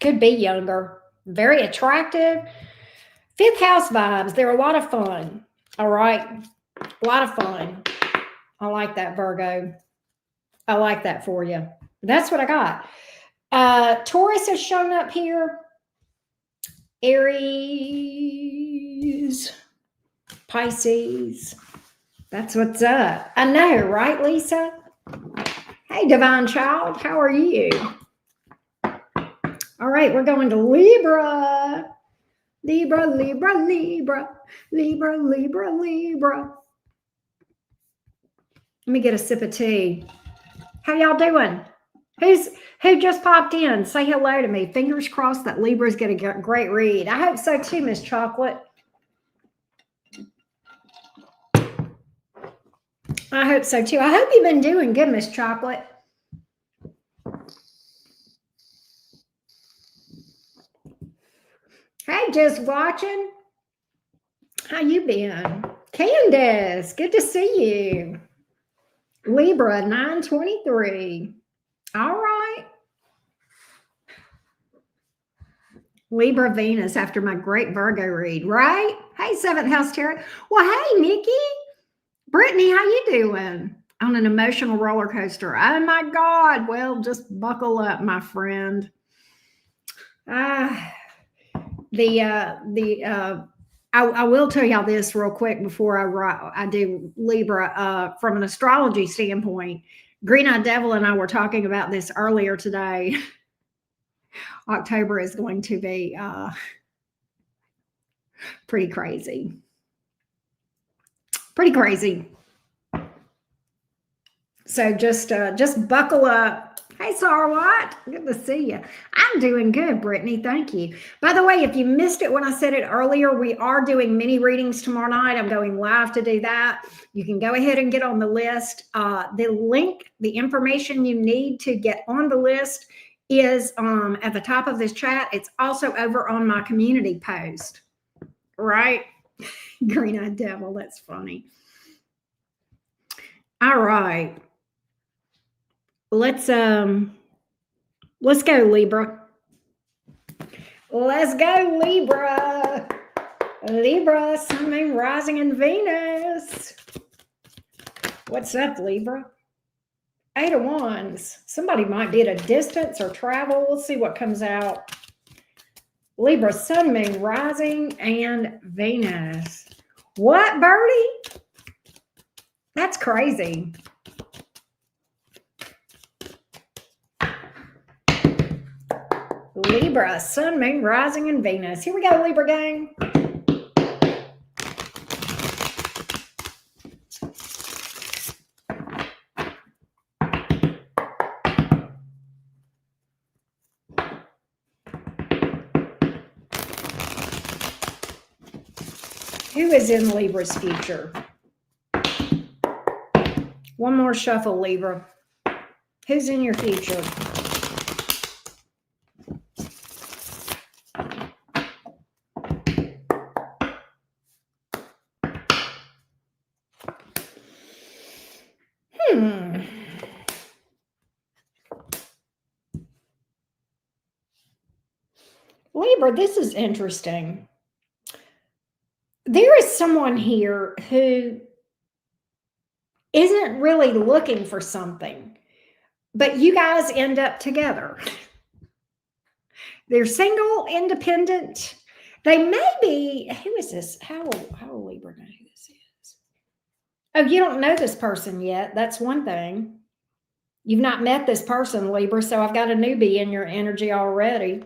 Could be younger. Very attractive. Fifth house vibes. They're a lot of fun. All right. A lot of fun. I like that, Virgo. I like that for you. That's what I got. Taurus has shown up here. Aries, Pisces. That's what's up. I know, right, Lisa? Hey, Divine Child, how are you? All right, we're going to Libra. Libra, Libra, Libra, Libra, Libra, Libra. Let me get a sip of tea. How y'all doing? Who just popped in? Say hello to me. Fingers crossed that Libra's going to get a great read. I hope so too, Miss Chocolate. I hope so too. I hope you've been doing good, Miss Chocolate. Hey, just watching. How you been? Candace, good to see you. Libra 923. All right. Libra Venus after my great Virgo read, right? Hey, 7th House Tarot. Well, hey, Nikki. Brittany, how you doing? On an emotional roller coaster. Oh my God. Well, just buckle up, my friend. I will tell y'all this real quick before I do Libra. From an astrology standpoint, Green Eyed Devil and I were talking about this earlier today. October is going to be pretty crazy. Pretty crazy. So just buckle up. Hey, Sarwat, good to see you. I'm doing good, Brittany. Thank you. By the way, if you missed it when I said it earlier, we are doing mini readings tomorrow night. I'm going live to do that. You can go ahead and get on the list. The link, the information you need to get on the list is at the top of this chat. It's also over on my community post, right? Green Eyed Devil, that's funny. All right. Let's go, Libra. Let's go, Libra. Libra, Sun, Moon, Rising, and Venus. What's up, Libra? 8 of Wands. Somebody might be at a distance or travel. We'll see what comes out. Libra, Sun, Moon, Rising, and Venus. What, Birdie? That's crazy. Libra, Sun, Moon, Rising, and Venus. Here we go, Libra gang. Who is in Libra's future? One more shuffle, Libra. Who's in your future? Libra, this is interesting. There is someone here who isn't really looking for something, but you guys end up together. They're single, independent. They may be, who is this? How will Libra know who this is? Oh, you don't know this person yet. That's one thing. You've not met this person, Libra, so I've got a newbie in your energy already.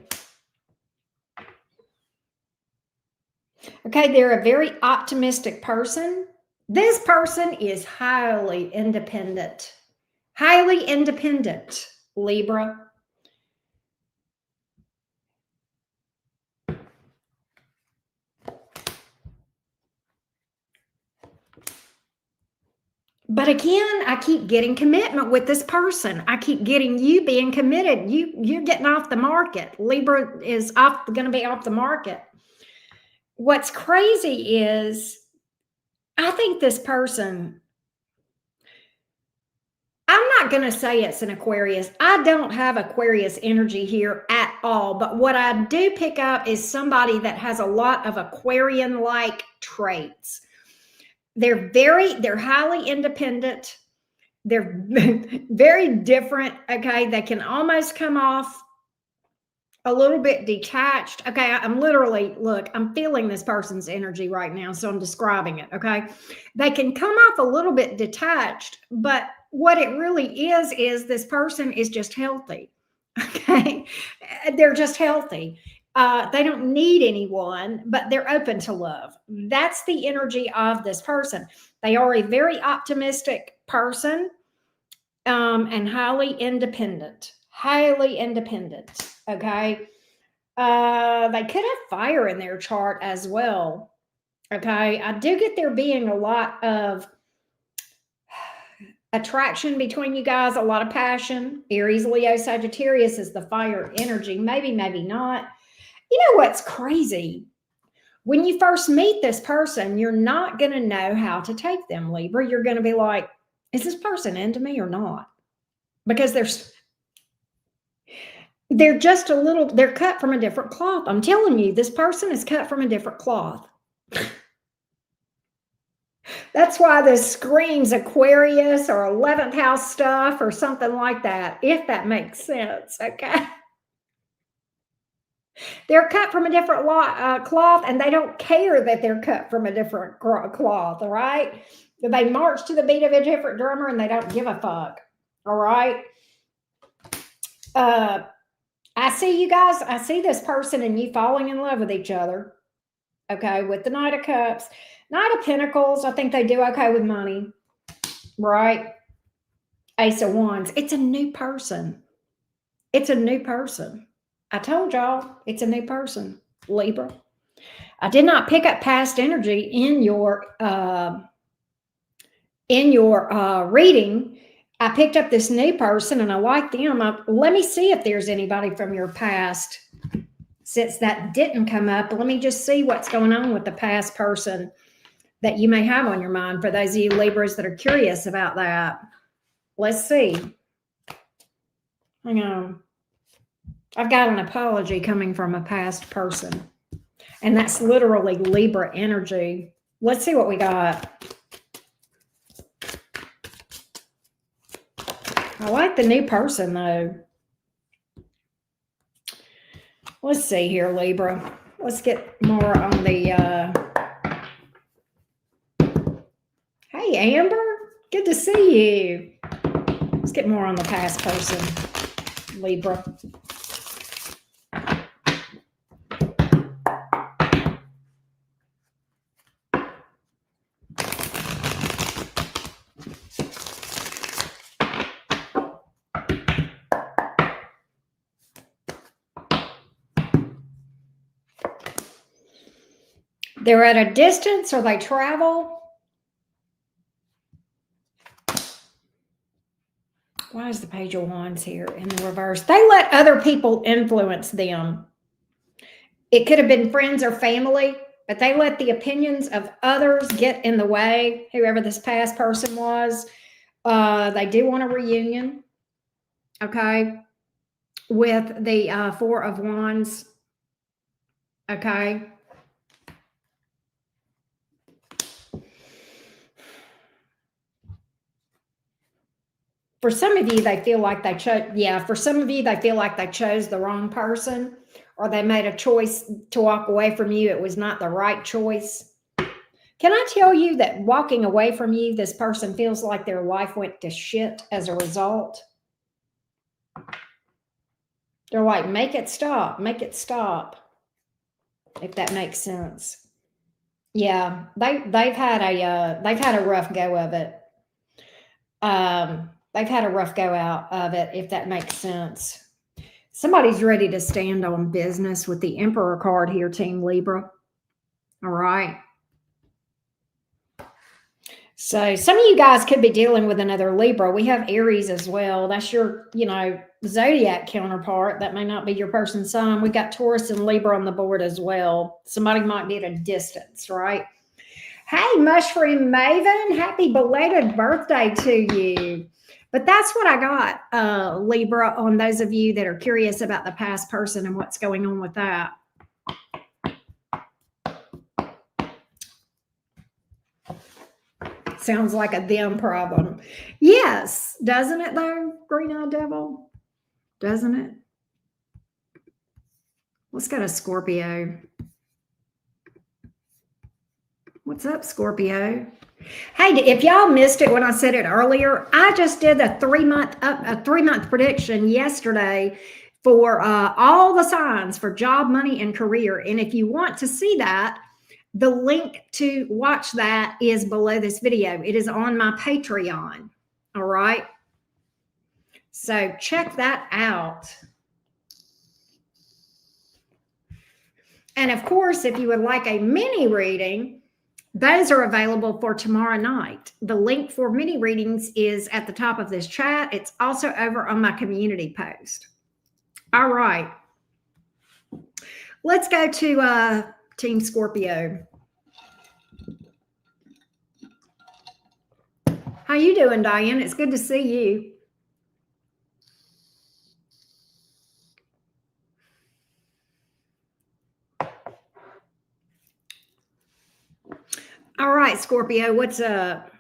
Okay, they're a very optimistic person. This person is highly independent. Highly independent, Libra. But again, I keep getting commitment with this person. I keep getting you being committed. You're getting off the market. Libra is going to be off the market. What's crazy is I think this person, I'm not going to say it's an Aquarius. I don't have Aquarius energy here at all. But what I do pick up is somebody that has a lot of Aquarian-like traits. They're highly independent. They're very different. Okay. They can almost come off a little bit detached. Okay, I'm literally, look, I'm feeling this person's energy right now, so I'm describing it. Okay, they can come off a little bit detached, but what it really is this person is just healthy. Okay, they're just healthy. They don't need anyone, but they're open to love. That's the energy of this person. They are a very optimistic person, and highly independent. Highly independent. Okay. They could have fire in their chart as well. Okay. I do get there being a lot of attraction between you guys, a lot of passion. Aries, Leo, Sagittarius is the fire energy. Maybe, maybe not. You know what's crazy? When you first meet this person, you're not going to know how to take them, Libra. You're going to be like, is this person into me or not? Because they're just a little, they're cut from a different cloth. I'm telling you, this person is cut from a different cloth. That's why this screams Aquarius or 11th house stuff or something like that, if that makes sense. Okay. They're cut from a different cloth, and they don't care that they're cut from a different cloth. All right. They march to the beat of a different drummer and they don't give a fuck. All right. I see you guys. I see this person and you falling in love with each other. Okay. With the Knight of Cups, Knight of Pentacles. I think they do okay with money. Right. Ace of Wands. It's a new person. It's a new person. I told y'all it's a new person, Libra. I did not pick up past energy in your reading. I picked up this new person and I like them. Let me see if there's anybody from your past. Since that didn't come up, let me just see what's going on with the past person that you may have on your mind for those of you Libras that are curious about that. Let's see. Hang on. I've got an apology coming from a past person, and that's literally Libra energy. Let's see what we got. I like the new person, though. Let's see here, Libra. Let's get more on the... Hey, Amber. Good to see you. Let's get more on the past person, Libra. They're at a distance or they travel. Why is the Page of Wands here in the reverse? They let other people influence them. It could have been friends or family, but they let the opinions of others get in the way, whoever this past person was. They do want a reunion, okay, with the Four of Wands, okay. For some of you, they feel like they chose, for some of you, they feel like they chose the wrong person, or they made a choice to walk away from you. It was not the right choice. Can I tell you that walking away from you, this person feels like their life went to shit as a result? They're like, make it stop, if that makes sense. Yeah, they've had a rough go of it. They've had a rough go out of it, if that makes sense. Somebody's ready to stand on business with the Emperor card here, Team Libra. All right. So some of you guys could be dealing with another Libra. We have Aries as well. That's your, zodiac counterpart. That may not be your person's sign. We got Taurus and Libra on the board as well. Somebody might be at a distance, right? Hey, Mushroom Maven, happy belated birthday to you. But that's what I got, Libra, on those of you that are curious about the past person and what's going on with that. Sounds like a them problem. Yes, doesn't it though, Green-Eyed Devil? Doesn't it? Let's go to Scorpio. What's up, Scorpio? Hey, if y'all missed it when I said it earlier, I just did a 3-month prediction yesterday for all the signs for job, money, and career. And if you want to see that, the link to watch that is below this video. It is on my Patreon. All right. So check that out. And of course, if you would like a mini reading, those are available for tomorrow night. The link for mini readings is at the top of this chat. It's also over on my community post. All right. Let's go to Team Scorpio. How you doing, Diane? It's good to see you. All right, Scorpio, what's up?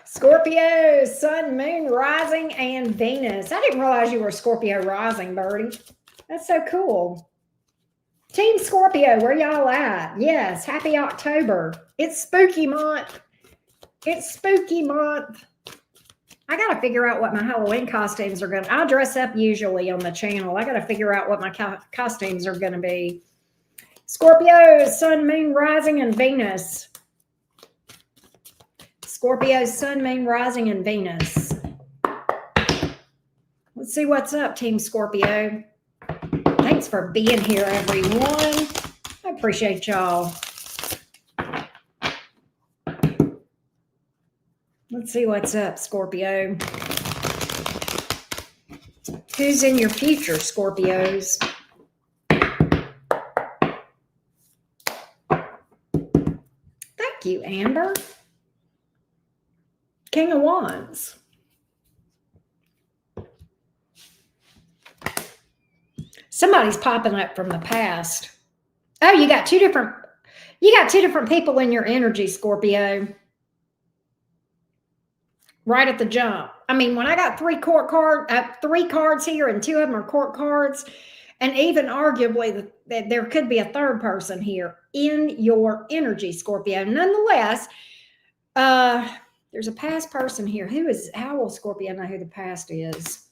Scorpio, Sun, Moon, Rising, and Venus. I didn't realize you were Scorpio Rising, Birdie. That's so cool. Team Scorpio, where y'all at? Yes, happy October. It's spooky month. It's spooky month. I got to figure out what my Halloween costumes are going to. I dress up usually on the channel. I got to figure out what my costumes are going to be. Scorpio, Sun, Moon, Rising, and Venus. Scorpio, Sun, Moon, Rising, and Venus. Let's see what's up, Team Scorpio. Thanks for being here, everyone. I appreciate y'all. Let's see what's up, Scorpio. Who's in your future, Scorpios? Thank you, Amber. King of Wands. Somebody's popping up from the past. Oh, you got two different people in your energy, Scorpio. Right at the jump. I mean, when I got three cards here, and two of them are court cards, and even arguably that there could be a third person here in your energy, Scorpio. Nonetheless, there's a past person here. How will Scorpio know who the past is?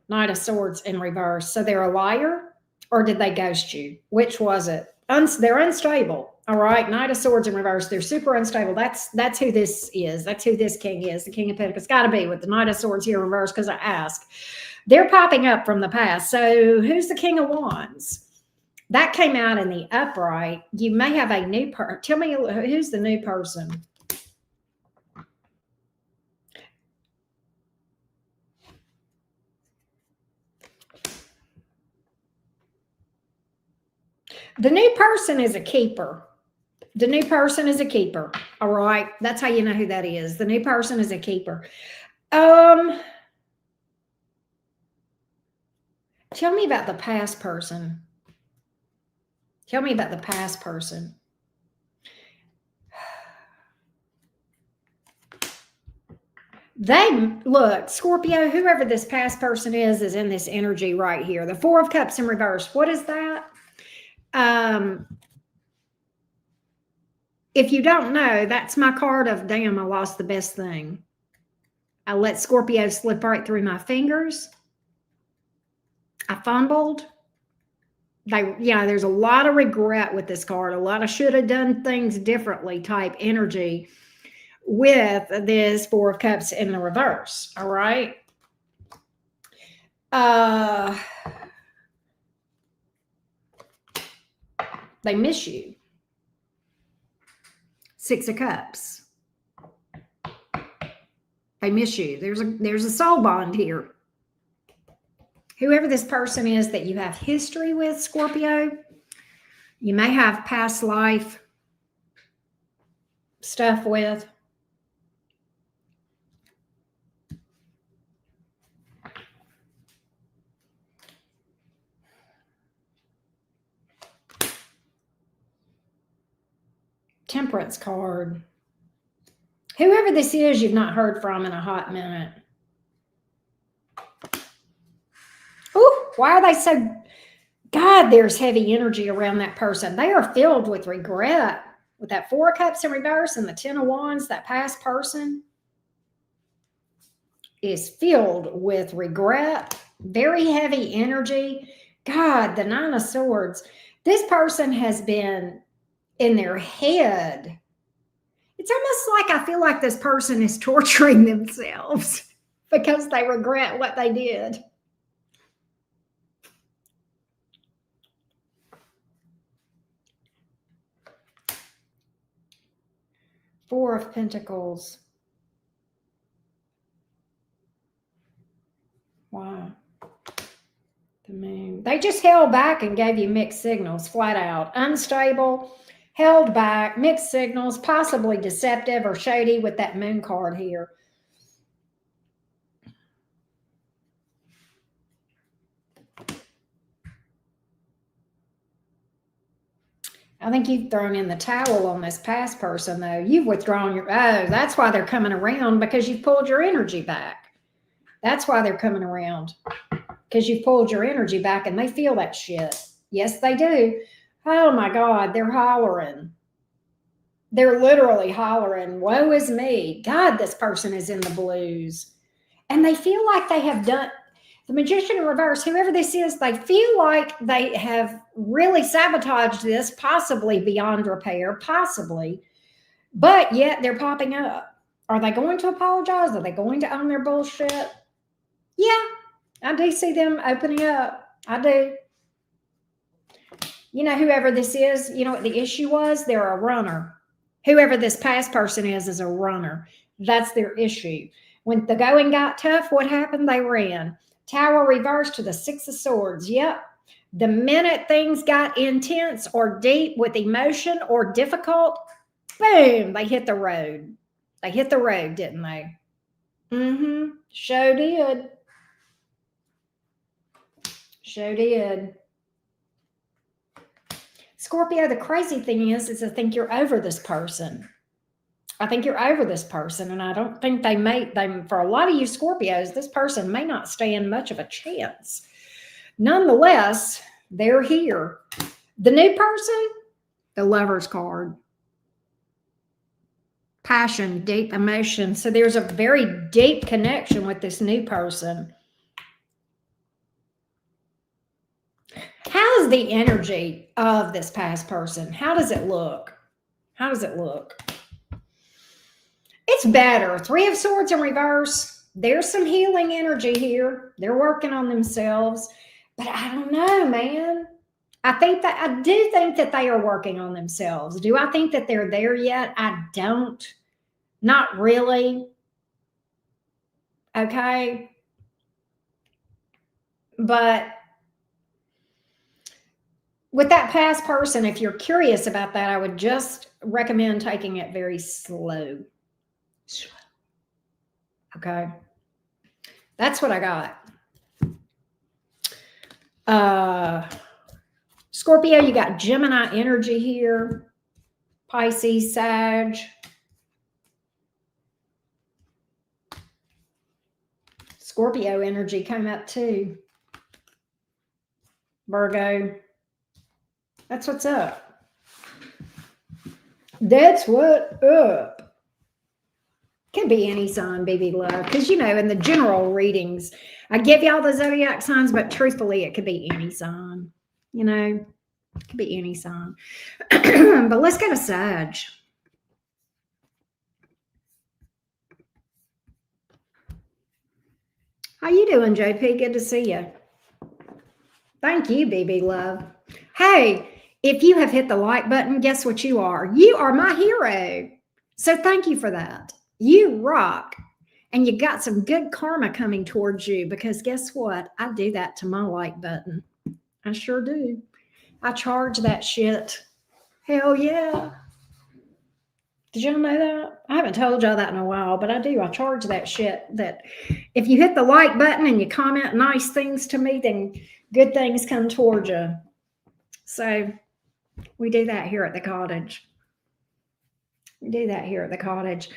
Knight of Swords in reverse. So they're a liar, or did they ghost you? Which was it? They're unstable. All right. Knight of Swords in reverse. They're super unstable. That's who this is. That's who this king is. The King of Pentacles. Got to be with the Knight of Swords here in reverse, because I asked. They're popping up from the past. So who's the King of Wands? That came out in the upright. You may have a new person. Tell me who's the new person. The new person is a keeper. The new person is a keeper. All right. That's how you know who that is. The new person is a keeper. Tell me about the past person. Tell me about the past person. Look, Scorpio, whoever this past person is in this energy right here. The Four of Cups in reverse. What is that? If you don't know, that's my card of, damn, I lost the best thing. I let Scorpio slip right through my fingers. I fumbled. There's a lot of regret with this card. A lot of should have done things differently type energy with this Four of Cups in the reverse. All right. They miss you. Six of Cups. They miss you. There's a soul bond here. Whoever this person is that you have history with, Scorpio, you may have past life stuff with. Temperance card. Whoever this is, you've not heard from in a hot minute. Ooh, why are they so... God, there's heavy energy around that person. They are filled with regret. With that Four of Cups in reverse and the Ten of Wands, that past person is filled with regret, very heavy energy. God, the Nine of Swords. This person has been in their head. It's almost like I feel like this person is torturing themselves because they regret what they did. Four of Pentacles. Wow. The Moon. They just held back and gave you mixed signals, flat out. Unstable, held back, mixed signals, possibly deceptive or shady with that Moon card here. I think you've thrown in the towel on this past person, though. You've withdrawn your... Oh, that's why they're coming around, because you've pulled your energy back. That's why they're coming around, because you've pulled your energy back, and they feel that shit. Yes, they do. Oh, my God, they're hollering. They're literally hollering, woe is me. God, this person is in the blues. And they feel like they have done... The Magician in reverse, whoever this is, they feel like they have really sabotaged this, possibly beyond repair, possibly, but yet they're popping up. Are they going to apologize? Are they going to own their bullshit? Yeah, I do see them opening up. I do. You know, whoever this is, you know what the issue was? They're a runner. Whoever this past person is a runner. That's their issue. When the going got tough, what happened? They ran. Tower reversed to the Six of Swords. Yep. The minute things got intense or deep with emotion or difficult, boom, they hit the road. They hit the road, didn't they? Sure did. Sure did. Scorpio, the crazy thing is I think you're over this person. I think you're over this person, and I don't think for a lot of you Scorpios, this person may not stand much of a chance. Nonetheless, they're here. The new person, the Lover's card. Passion, deep emotion. So there's a very deep connection with this new person. How's the energy of this past person? How does it look? How does it look? It's better. Three of Swords in reverse. There's some healing energy here. They're working on themselves. But I don't know, man. I do think that they are working on themselves. Do I think that they're there yet? I don't. Not really. Okay. But with that past person, if you're curious about that, I would just recommend taking it very slow. Okay. That's what I got. Scorpio, you got Gemini energy here. Pisces, Sag. Scorpio energy came up too. Virgo. That's what's up. That's what up. Could be any sign, baby love. Because, you know, in the general readings, I give y'all the zodiac signs, but truthfully, it could be any sign. You know, it could be any sign. But let's go to Sag. How you doing, JP? Good to see you. Thank you, BB love. Hey, if you have hit the like button, guess what you are? You are my hero. So thank you for that. You rock. And you got some good karma coming towards you, because guess what? I do that to my like button. I sure do. I charge that shit. Hell yeah. Did y'all know that? I haven't told y'all that in a while, but I do. I charge that shit. That if you hit the like button and you comment nice things to me, then good things come towards you. So we do that here at the cottage. We do that here at the cottage.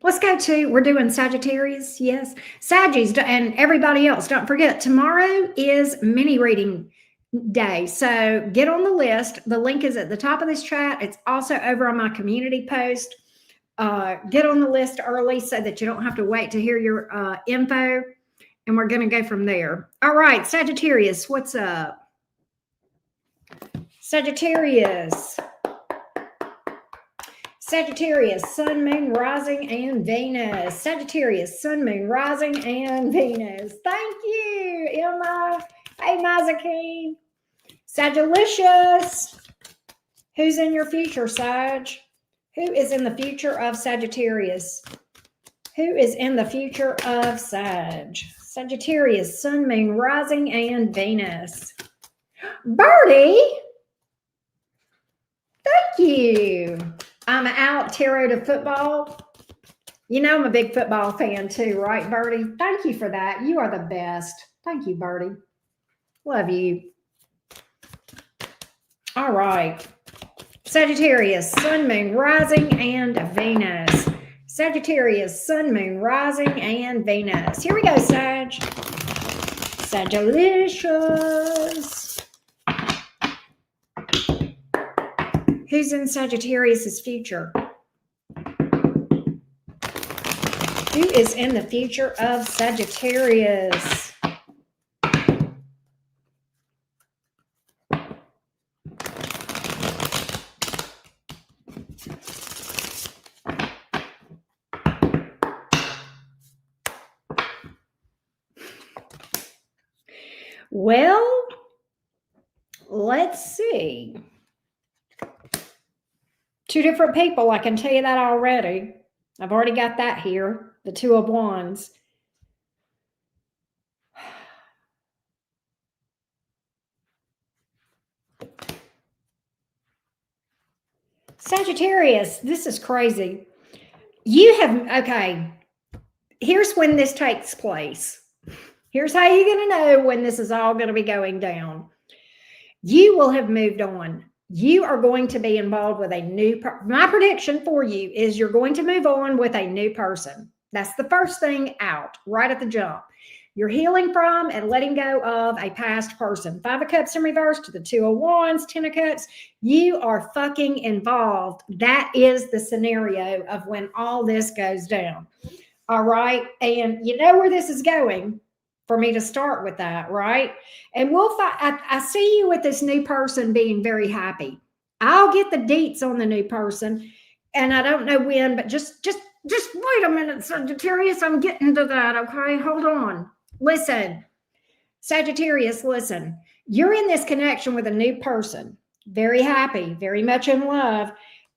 Let's go to, we're doing Sagittarius, yes. Saggies and everybody else, don't forget, tomorrow is mini reading day. So get on the list. The link is at the top of this chat. It's also over on my community post. Get on the list early so that you don't have to wait to hear your info. And we're going to go from there. All right, Sagittarius, what's up? Sagittarius. Sagittarius, Sun, Moon, Rising, and Venus. Sagittarius, Sun, Moon, Rising, and Venus. Thank you, Emma. Hey, Mazakine. Sagilicious. Who's in your future, Sag? Who is in the future of Sagittarius? Who is in the future of Sag? Sagittarius, Sun, Moon, Rising, and Venus. Birdie. Thank you. I'm out tarot to football. You know I'm a big football fan too, right, Birdie? Thank you for that. You are the best. Thank you, Birdie. Love you. All right. Sagittarius, Sun, Moon, Rising, and Venus. Sagittarius, Sun, Moon, Rising, and Venus. Here we go, Sag. Sagilicious. Who's in Sagittarius's future? Who is in the future of Sagittarius? Well, let's see. Two different people, I can tell you that already. I've already got that here, the Two of Wands. Sagittarius, this is crazy. You have, okay, here's when this takes place. Here's how you're going to know when this is all going to be going down. You will have moved on. You are going to be involved with a new my prediction for you is you're going to move on with a new person. That's the first thing out right at the jump. You're healing from and letting go of a past person. 5 of Cups in reverse to the 2 of Wands, 10 of Cups. You are fucking involved. That is the scenario of when all this goes down. All right. And you know where this is going for me to start with that, right? And we'll find, I see you with this new person being very happy. I'll get the deets on the new person, and I don't know when, but just wait a minute, Sagittarius, I'm getting to that, okay? Hold on. Listen, Sagittarius, listen. You're in this connection with a new person, very happy, very much in love,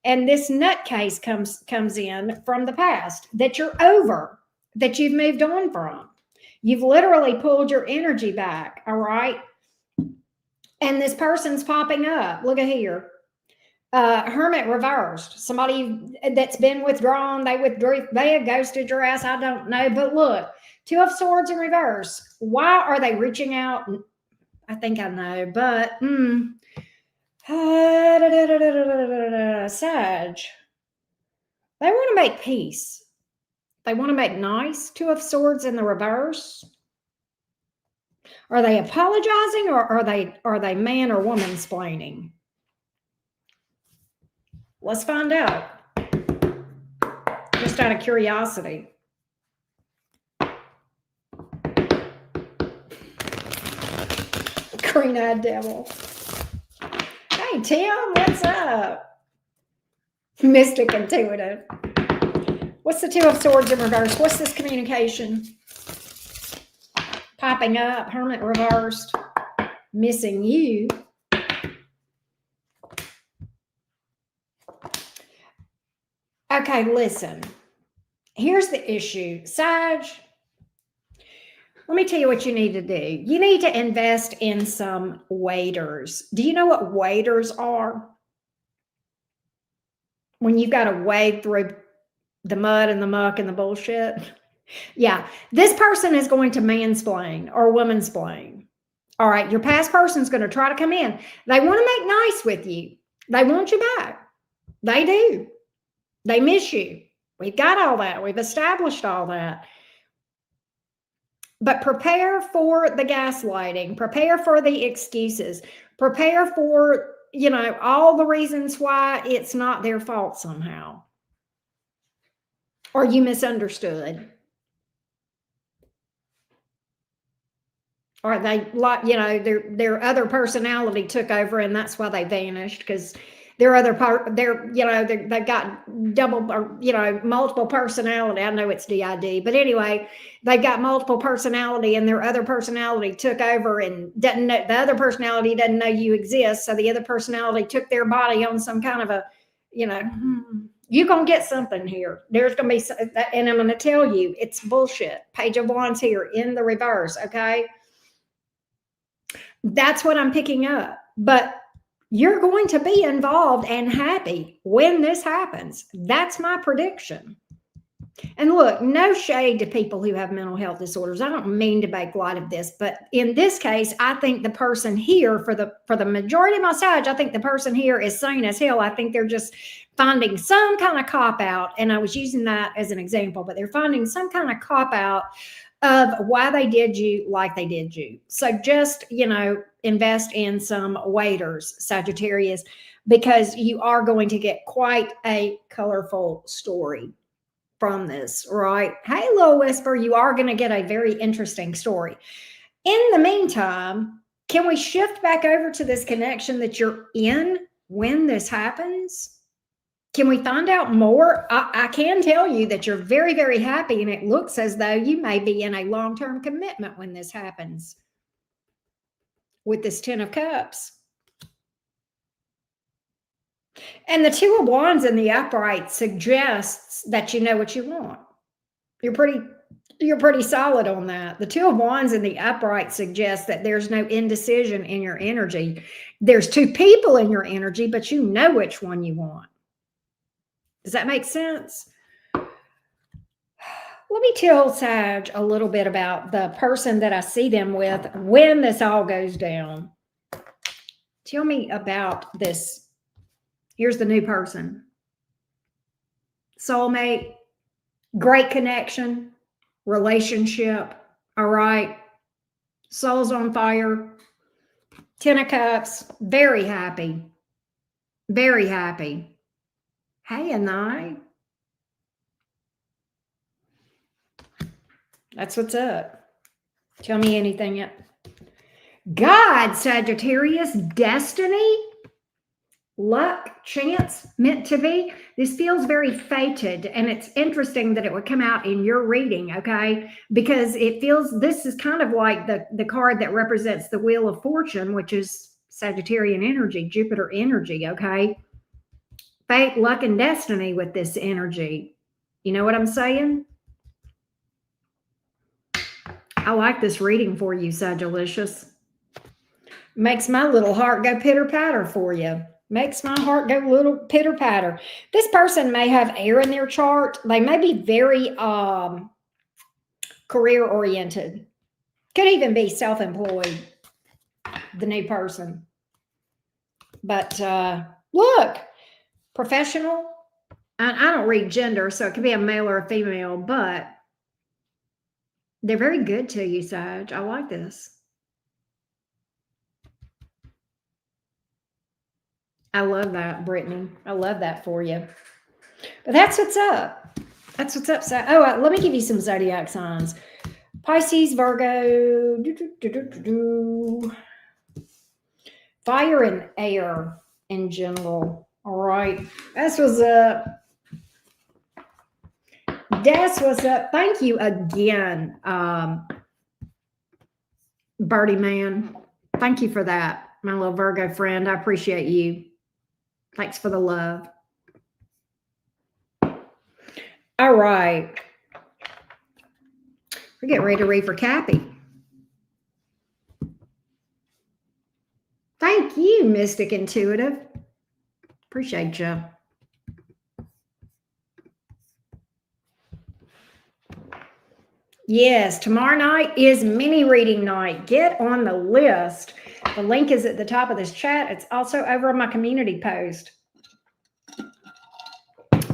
and this nutcase comes in from the past that you're over, that you've moved on from. You've literally pulled your energy back, all right? And this person's popping up. Look at here. Hermit reversed. Somebody that's been withdrawn, they withdrew, they had ghosted your ass, I don't know. But look, 2 of Swords in reverse. Why are they reaching out? I think I know, but Sag. They want to make peace. They want to make nice. 2 of Swords in the reverse. Are they apologizing, or are they man or woman splaining? Let's find out. Just out of curiosity. Green-eyed devil. Hey, Tim, what's up? Mystic intuitive. What's the 2 of Swords in reverse? What's this communication? Popping up, Hermit reversed, missing you. Okay, listen. Here's the issue. Sag, let me tell you what you need to do. You need to invest in some waders. Do you know what waders are? When you've got to wade through the mud and the muck and the bullshit. Yeah, this person is going to mansplain or womansplain. All right, your past person's going to try to come in. They want to make nice with you. They want you back. They do. They miss you. We've got all that. We've established all that. But prepare for the gaslighting, prepare for the excuses, prepare for, all the reasons why it's not their fault somehow. Or you misunderstood. Or they, their other personality took over and that's why they vanished, because their other part, they've got double or, multiple personality. I know it's DID, but anyway, they've got multiple personality and their other personality took over and doesn't know, the other personality doesn't know you exist. So the other personality took their body on some kind of a, you're going to get something here. There's going to be, and I'm going to tell you, it's bullshit. Page of Wands here in the reverse. Okay. That's what I'm picking up. But you're going to be involved and happy when this happens. That's my prediction. And look, no shade to people who have mental health disorders. I don't mean to make light of this, but in this case, I think the person here, for the majority of my side, I think the person here is sane as hell. I think they're just finding some kind of cop out. And I was using that as an example, but they're finding some kind of cop out of why they did you like they did you. So just, invest in some waiters, Sagittarius, because you are going to get quite a colorful story from this, right? Hey, Low Whisper, you are going to get a very interesting story. In the meantime, can we shift back over to this connection that you're in when this happens? Can we find out more? I can tell you that you're very, very happy, and it looks as though you may be in a long-term commitment when this happens with this 10 of Cups. And the 2 of Wands in the upright suggests that you know what you want. You're pretty solid on that. The 2 of Wands in the upright suggests that there's no indecision in your energy. There's 2 people in your energy, but you know which one you want. Does that make sense? Let me tell Sag a little bit about the person that I see them with when this all goes down. Tell me about this. Here's the new person. Soulmate, great connection, relationship, all right? Soul's on fire, 10 of Cups, very happy, very happy. Hey, Anai. That's what's up. Tell me anything yet. God, Sagittarius, destiny, luck, chance, meant to be. This feels very fated, and it's interesting that it would come out in your reading, okay? Because it feels, this is kind of like the card that represents the Wheel of Fortune, which is Sagittarian energy, Jupiter energy, okay? Fate, luck, and destiny with this energy. You know what I'm saying? I like this reading for you, Sagilicious. Makes my little heart go pitter-patter for you. Makes my heart go little pitter-patter. This person may have air in their chart. They may be very career-oriented. Could even be self-employed, the new person. But look, professional. I don't read gender, so it could be a male or a female, but they're very good to you, Sag. I like this. I love that, Brittany. I love that for you. But that's what's up. That's what's up. Let me give you some zodiac signs. Pisces, Virgo, fire and air in general. All right. That's what's up. That's what's up. Thank you again, Birdie Man. Thank you for that, my little Virgo friend. I appreciate you. Thanks for the love. All right. We're getting ready to read for Cappy. Thank you, Mystic Intuitive. Appreciate you. Yes, tomorrow night is mini reading night. Get on the list. The link is at the top of this chat. It's also over on my community post.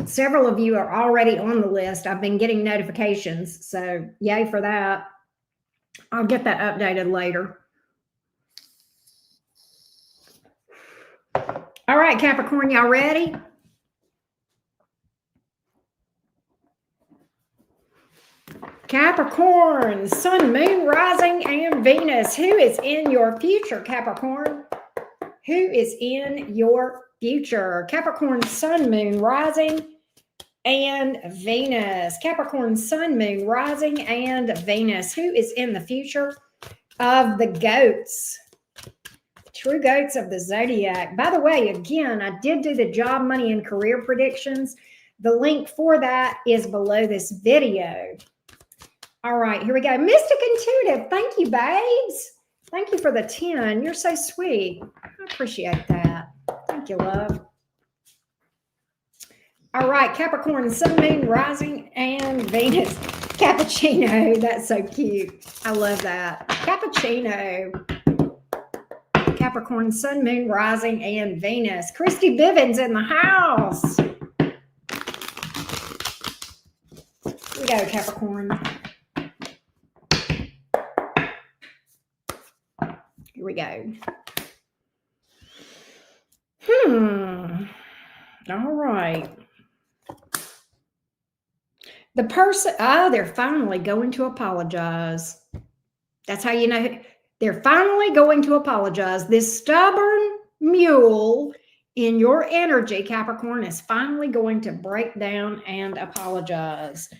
Several of you are already on the list. I've been getting notifications, so yay for that. I'll get that updated later. All right, Capricorn, y'all ready? Capricorn, Sun, Moon, Rising, and Venus. Who is in your future, Capricorn? Who is in your future? Capricorn, Sun, Moon, Rising, and Venus. Capricorn, Sun, Moon, Rising, and Venus. Who is in the future of the goats? True goats of the zodiac. By the way, again, I did do the job, money, and career predictions. The link for that is below this video. All right, here we go. Mystic Intuitive. Thank you, babes. Thank you for the 10. You're so sweet. I appreciate that. Thank you, love. All right, Capricorn, Sun, Moon, Rising, and Venus. Cappuccino. That's so cute. I love that. Cappuccino. Capricorn, Sun, Moon, Rising, and Venus. Christy Bivens in the house. Here we go, Capricorn. Here we go. All right. The person, they're finally going to apologize. That's how you know they're finally going to apologize. This stubborn mule in your energy, Capricorn, is finally going to break down and apologize.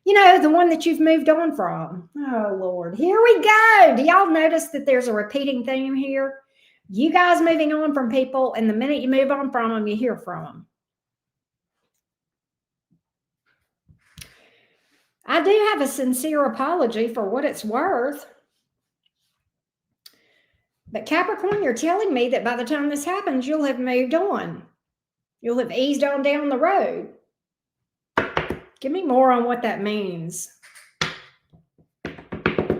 You know, the one that you've moved on from. Oh, Lord. Here we go. Do y'all notice that there's a repeating theme here? You guys moving on from people, and the minute you move on from them, you hear from them. I do have a sincere apology for what it's worth. But Capricorn, you're telling me that by the time this happens, you'll have moved on. You'll have eased on down the road. Give me more on what that means.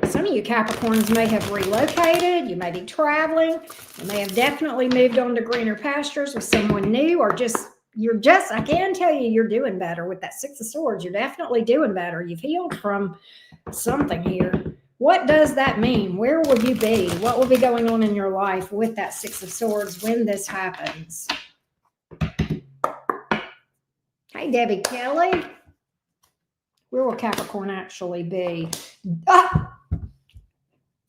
Some of you Capricorns may have relocated. You may be traveling. You may have definitely moved on to greener pastures with someone new, or I can tell you you're doing better with that Six of Swords. You're definitely doing better. You've healed from something here. What does that mean? Where will you be? What will be going on in your life with that Six of Swords when this happens? Hey, Debbie Kelly. Where will Capricorn actually be?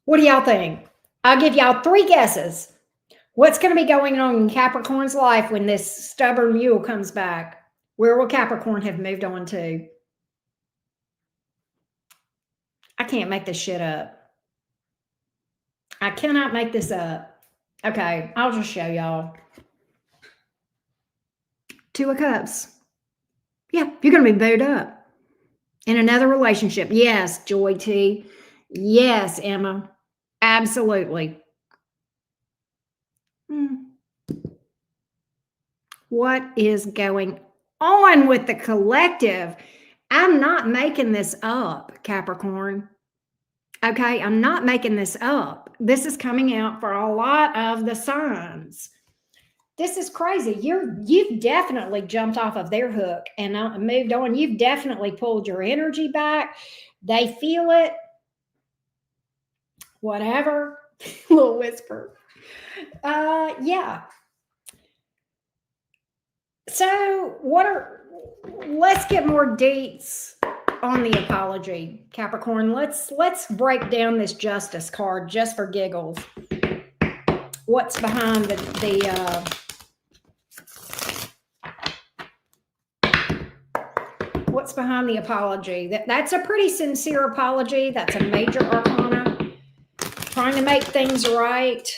What do y'all think? I'll give y'all 3 guesses. What's going to be going on in Capricorn's life when this stubborn mule comes back? Where will Capricorn have moved on to? I can't make this shit up. I cannot make this up. Okay, I'll just show y'all. 2 of Cups. Yeah, you're going to be booed up. In another relationship. Yes, Joy T. Yes, Emma. Absolutely. What is going on with the collective? I'm not making this up, Capricorn. Okay, I'm not making this up. This is coming out for a lot of the signs. This is crazy. You've definitely jumped off of their hook and moved on. You've definitely pulled your energy back. They feel it. Whatever. Little whisper. Yeah. So let's get more deets on the apology, Capricorn. Let's break down this Justice card just for giggles. What's behind what's behind the apology? That's a pretty sincere apology. That's a major arcana. Trying to make things right.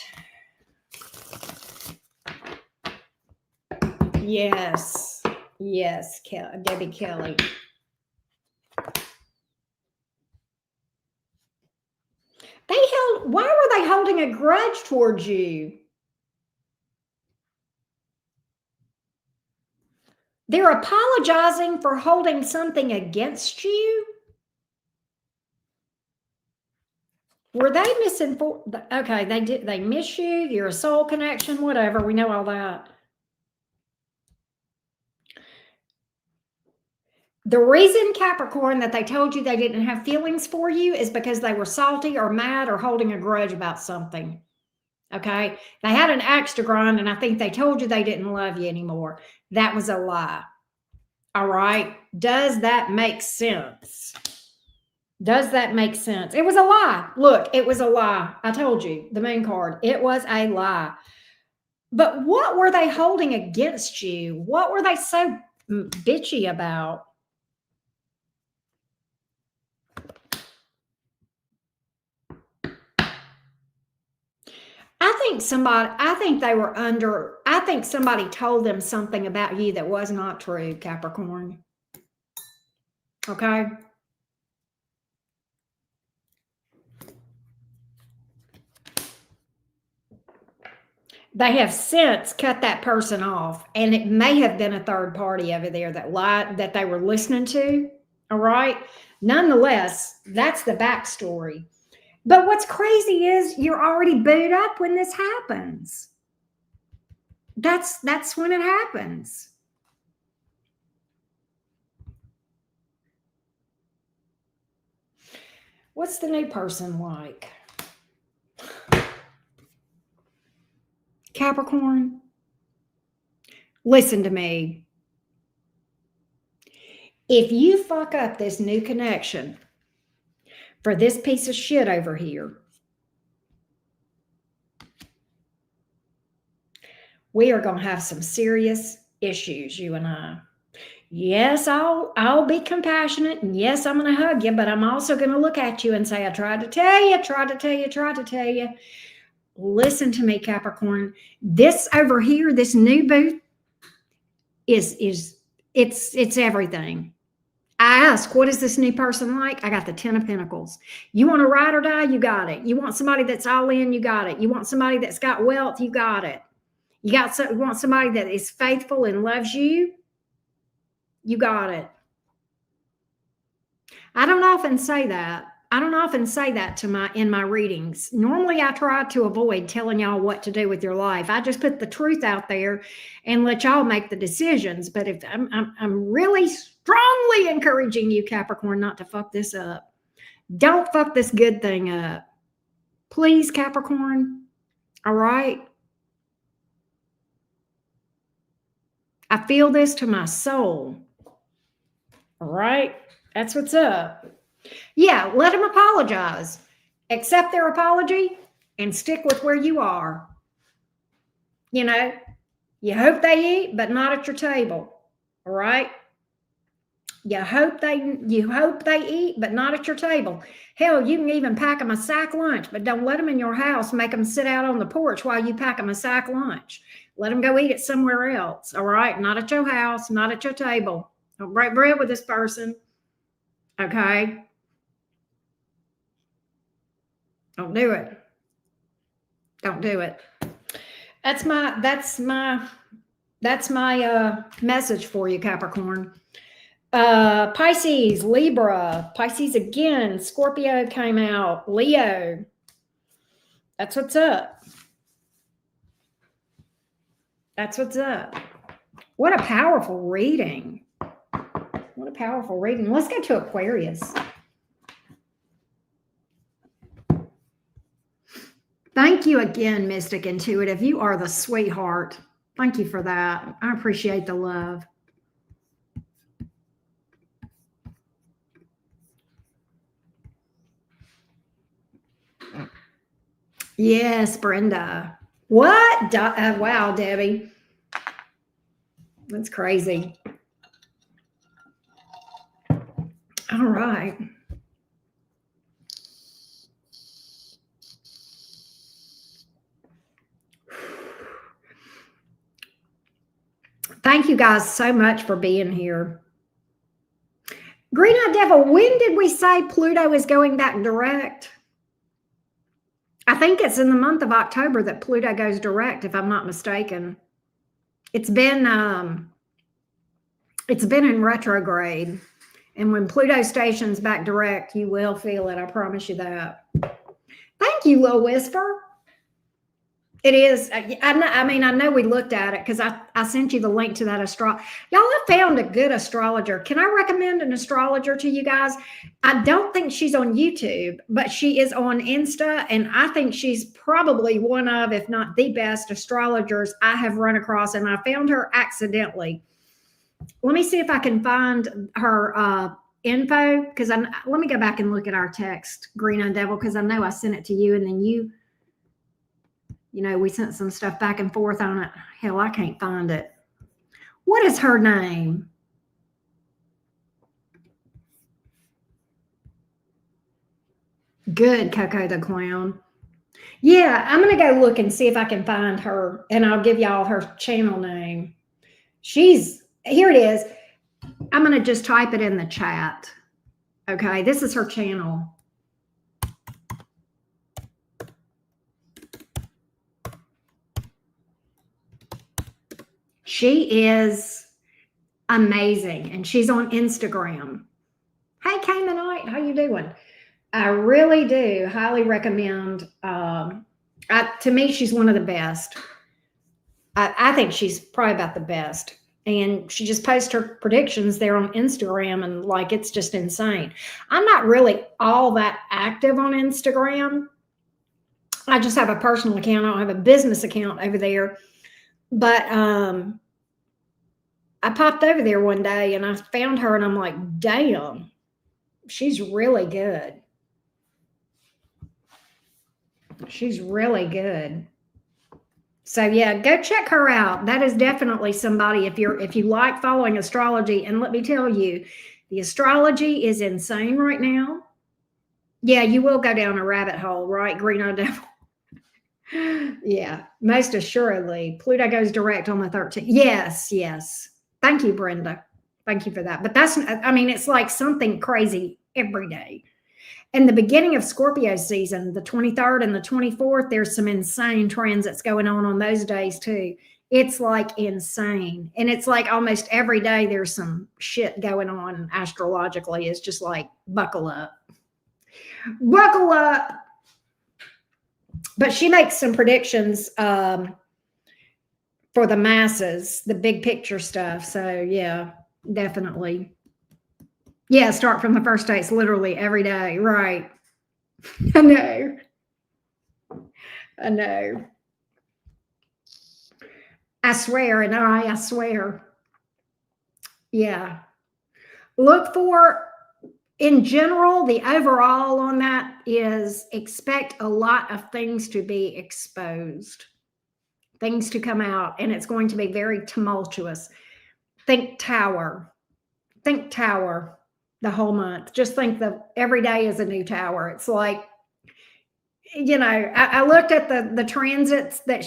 Yes. Yes, Debbie Kelly. Why were they holding a grudge towards you? They're apologizing for holding something against you? Were they misinformed? Okay, they miss you. You're a soul connection, whatever. We know all that. The reason, Capricorn, that they told you they didn't have feelings for you is because they were salty or mad or holding a grudge about something. Okay? They had an axe to grind, and I think they told you they didn't love you anymore. That was a lie. All right? Does that make sense? Does that make sense? It was a lie. Look, it was a lie. I told you, the moon card. It was a lie. But what were they holding against you? What were they so bitchy about? I think somebody told them something about you that was not true, Capricorn. Okay? They have since cut that person off, and it may have been a third party over there that lied, that they were listening to. All right? Nonetheless, that's the backstory. But what's crazy is you're already booed up when this happens. That's when it happens. What's the new person like? Capricorn, listen to me. If you fuck up this new connection for this piece of shit over here, we are going to have some serious issues, you and I. Yes, I'll be compassionate, and yes, I'm going to hug you, but I'm also going to look at you and say, I tried to tell you, tried to tell you, tried to tell you. Listen to me, Capricorn. This over here, this new boo it's everything. I ask, what is this new person like? I got the 10 of Pentacles. You want to ride or die? You got it. You want somebody that's all in? You got it. You want somebody that's got wealth? You got it. You want somebody that is faithful and loves you? You got it. I don't often say that. In my readings. Normally, I try to avoid telling y'all what to do with your life. I just put the truth out there and let y'all make the decisions. But if I'm really strongly encouraging you, Capricorn, not to fuck this up. Don't fuck this good thing up. Please, Capricorn. All right? I feel this to my soul. All right? That's what's up. Yeah, let them apologize. Accept their apology and stick with where you are. You know, you hope they eat, but not at your table. All right? You hope they eat, but not at your table. Hell, you can even pack them a sack lunch, but don't let them in your house. Make them sit out on the porch while you pack them a sack lunch. Let them go eat it somewhere else. All right? Not at your house, not at your table. Don't break bread with this person. Okay? Don't do it. Don't do it. That's my message for you, Capricorn. Pisces, Libra, Pisces again, Scorpio came out, Leo. That's what's up. That's what's up. What a powerful reading. What a powerful reading. Let's go to Aquarius. Thank you again, Mystic Intuitive. You are the sweetheart. Thank you for that. I appreciate the love. Yes, Brenda. What? Wow, Debbie. That's crazy. All right. Thank you guys so much for being here. Green Eyed Devil, when did we say Pluto is going back direct? I think it's in the month of October that Pluto goes direct, if I'm not mistaken. It's been in retrograde. And when Pluto stations back direct, you will feel it. I promise you that. Thank you, Lil Whisper. It is. I know we looked at it because I sent you the link to that Y'all, I found a good astrologer. Can I recommend an astrologer to you guys? I don't think she's on YouTube, but she is on Insta. And I think she's probably one of, if not the best astrologers I have run across. And I found her accidentally. Let me see if I can find her info because let me go back and look at our text, Green Eye Devil, because I know I sent it to you and then we sent some stuff back and forth on it. Hell, I can't find it. What is her name? Good, Coco the Clown. Yeah, I'm going to go look and see if I can find her, and I'll give y'all her channel name. Here it is. I'm going to just type it in the chat. Okay, this is her channel. She is amazing, and she's on Instagram. Hey, Caymanite, how you doing? I really do highly recommend. To me, she's one of the best. I think she's probably about the best. And she just posts her predictions there on Instagram, and like it's just insane. I'm not really all that active on Instagram. I just have a personal account. I don't have a business account over there. But I popped over there one day and I found her and I'm like, damn, she's really good. She's really good. So yeah, go check her out. That is definitely somebody if you like following astrology. And let me tell you, the astrology is insane right now. Yeah, you will go down a rabbit hole, right, Green Eye Devil? Yeah, most assuredly. Pluto goes direct on the 13th. Yes. Thank you, Brenda. Thank you for that. But it's like something crazy every day. And the beginning of Scorpio season, the 23rd and the 24th, there's some insane transits going on those days too. It's like insane. And it's like almost every day there's some shit going on astrologically. It's just like, buckle up. Buckle up. But she makes some predictions for the masses, the big picture stuff. So yeah, definitely. Yeah, start from the first day. It's literally every day. Right. I know. I swear, and I swear. Yeah. Look for, in general, the overall on that is expect a lot of things to be exposed, things to come out, and it's going to be very tumultuous. Think tower the whole month. Just think that every day is a new tower. It's like, I looked at the transits that,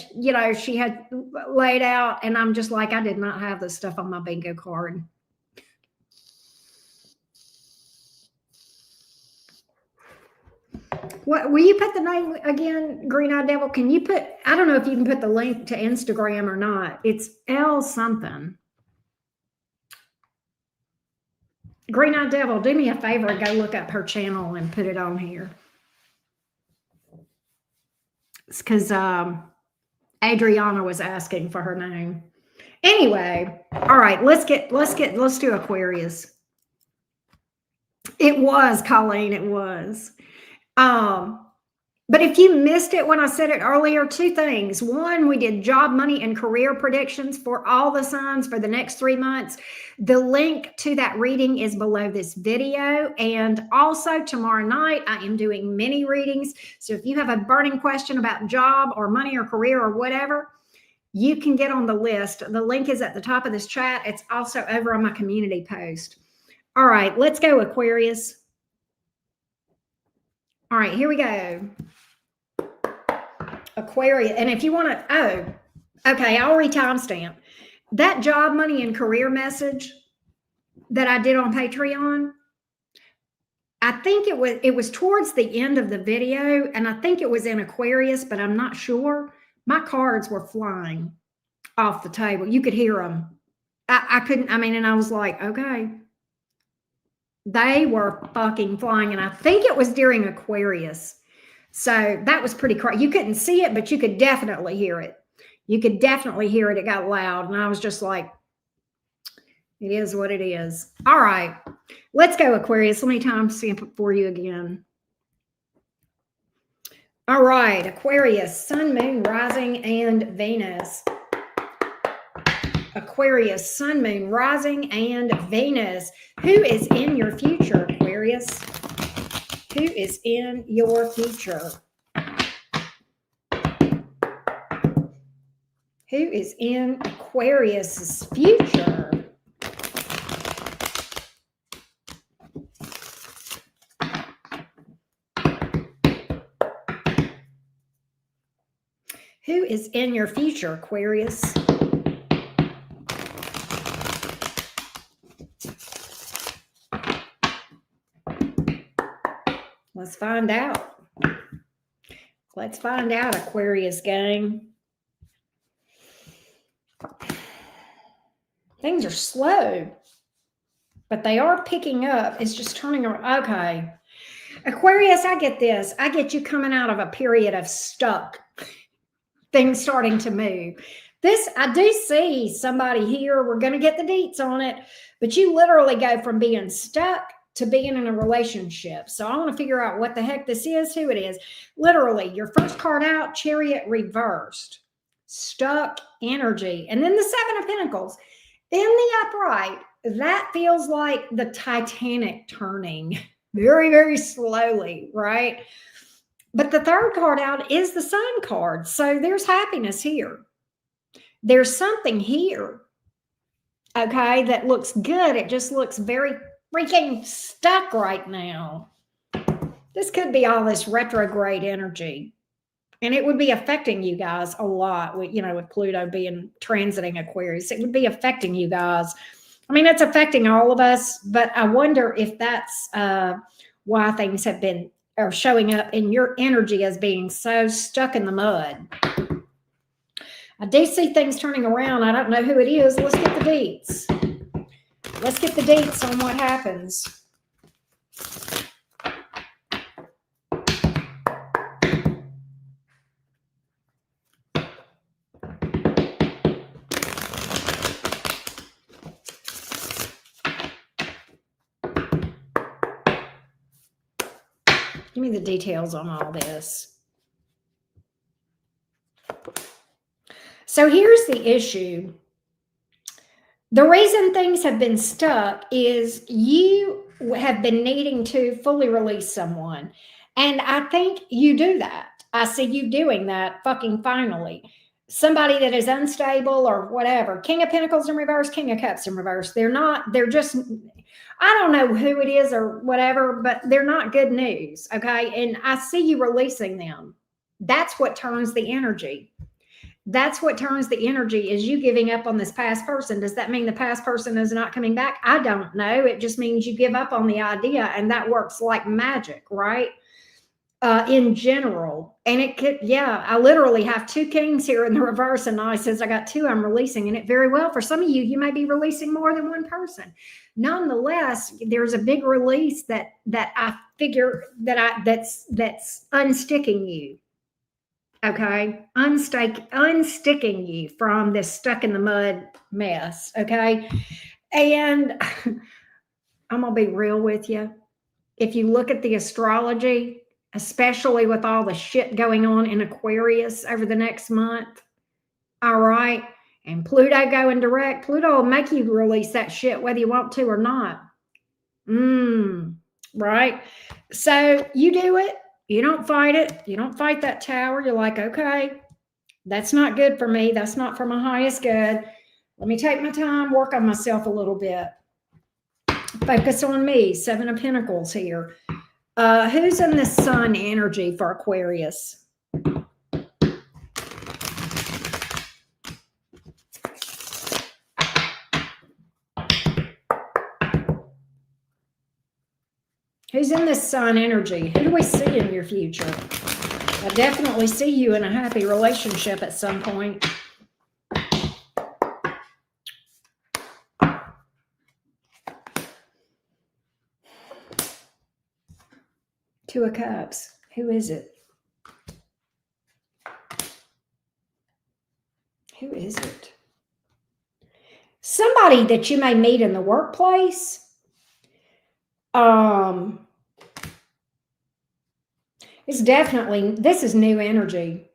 she had laid out, and I'm just like, I did not have this stuff on my bingo card. What will you put the name again, Green Eye Devil? Can you put, I don't know if you can put the link to Instagram or not. It's L something. Green Eye Devil, do me a favor and go look up her channel and put it on here. It's because Adriana was asking for her name. Anyway, all right, let's do Aquarius. It was, Colleen, it was. But if you missed it when I said it earlier, two things. One, we did job, money, and career predictions for all the signs for the next 3 months. The link to that reading is below this video. And also tomorrow night, I am doing mini readings. So if you have a burning question about job or money or career or whatever, you can get on the list. The link is at the top of this chat. It's also over on my community post. All right, let's go, Aquarius. All right, here we go. Aquarius. And if you want to, okay, I'll re-timestamp. That job, money, and career message that I did on Patreon, I think it was towards the end of the video, and I think it was in Aquarius, but I'm not sure. My cards were flying off the table. You could hear them. I couldn't, and I was like, okay. They were fucking flying, and I think it was during Aquarius. So that was pretty crazy. You couldn't see it, but you could definitely hear it. You could definitely hear it. It got loud. And I was just like, it is what it is. All right. Let's go, Aquarius. Let me time stamp it for you again. All right, Aquarius, Sun, Moon, Rising, and Venus. Aquarius, Sun, Moon, Rising, and Venus. Who is in your future, Aquarius? Who is in your future? Who is in Aquarius's future? Who is in your future, Aquarius? Let's find out. Let's find out, Aquarius gang. Things are slow, but they are picking up. It's just turning around. Okay. Aquarius, I get this. I get you coming out of a period of stuck. Things starting to move. This, I do see somebody here. We're going to get the deets on it, but you literally go from being stuck to being in a relationship. So I want to figure out what the heck this is, who it is. Literally, your first card out, Chariot reversed, stuck energy. And then the Seven of Pentacles in the upright. That feels like the Titanic turning very, very slowly, right? But the third card out is the Sun card. So there's happiness here. There's something here, okay, that looks good. It just looks very freaking stuck right now. This could be all this retrograde energy. And it would be affecting you guys a lot with, with Pluto being transiting Aquarius. It would be affecting you guys. I mean, it's affecting all of us, but I wonder if that's why things are showing up in your energy as being so stuck in the mud. I do see things turning around. I don't know who it is. Let's get the deets. Let's get the deets on what happens. Give me the details on all this. So here's the issue. The reason things have been stuck is you have been needing to fully release someone. And I think you do that. I see you doing that fucking finally. Somebody that is unstable or whatever. King of Pentacles in reverse, King of Cups in reverse. They're just, I don't know who it is or whatever, but they're not good news, okay? And I see you releasing them. That's what turns the energy. That's what turns the energy is you giving up on this past person. Does that mean the past person is not coming back? I don't know. It just means you give up on the idea, and that works like magic, right? In general. And it could, yeah, I literally have two kings here in the reverse, and I says I got two I'm releasing, and it very well. For some of you, you may be releasing more than one person. Nonetheless, there's a big release that I figure that's unsticking you. Okay, unsticking you from this stuck in the mud mess. Okay, and I'm gonna be real with you. If you look at the astrology, especially with all the shit going on in Aquarius over the next month, all right, and Pluto going direct, Pluto will make you release that shit whether you want to or not. Right? So you do it. You don't fight it. You don't fight that tower. You're like, okay, that's not good for me. That's not for my highest good. Let me take my time, work on myself a little bit. Focus on me. Seven of Pentacles here. Who's in the Sun energy for Aquarius? Who's in this Sun energy? Who do we see in your future? I definitely see you in a happy relationship at some point. Two of Cups. Who is it? is it? Somebody that you may meet in the workplace. It's definitely, this is new energy.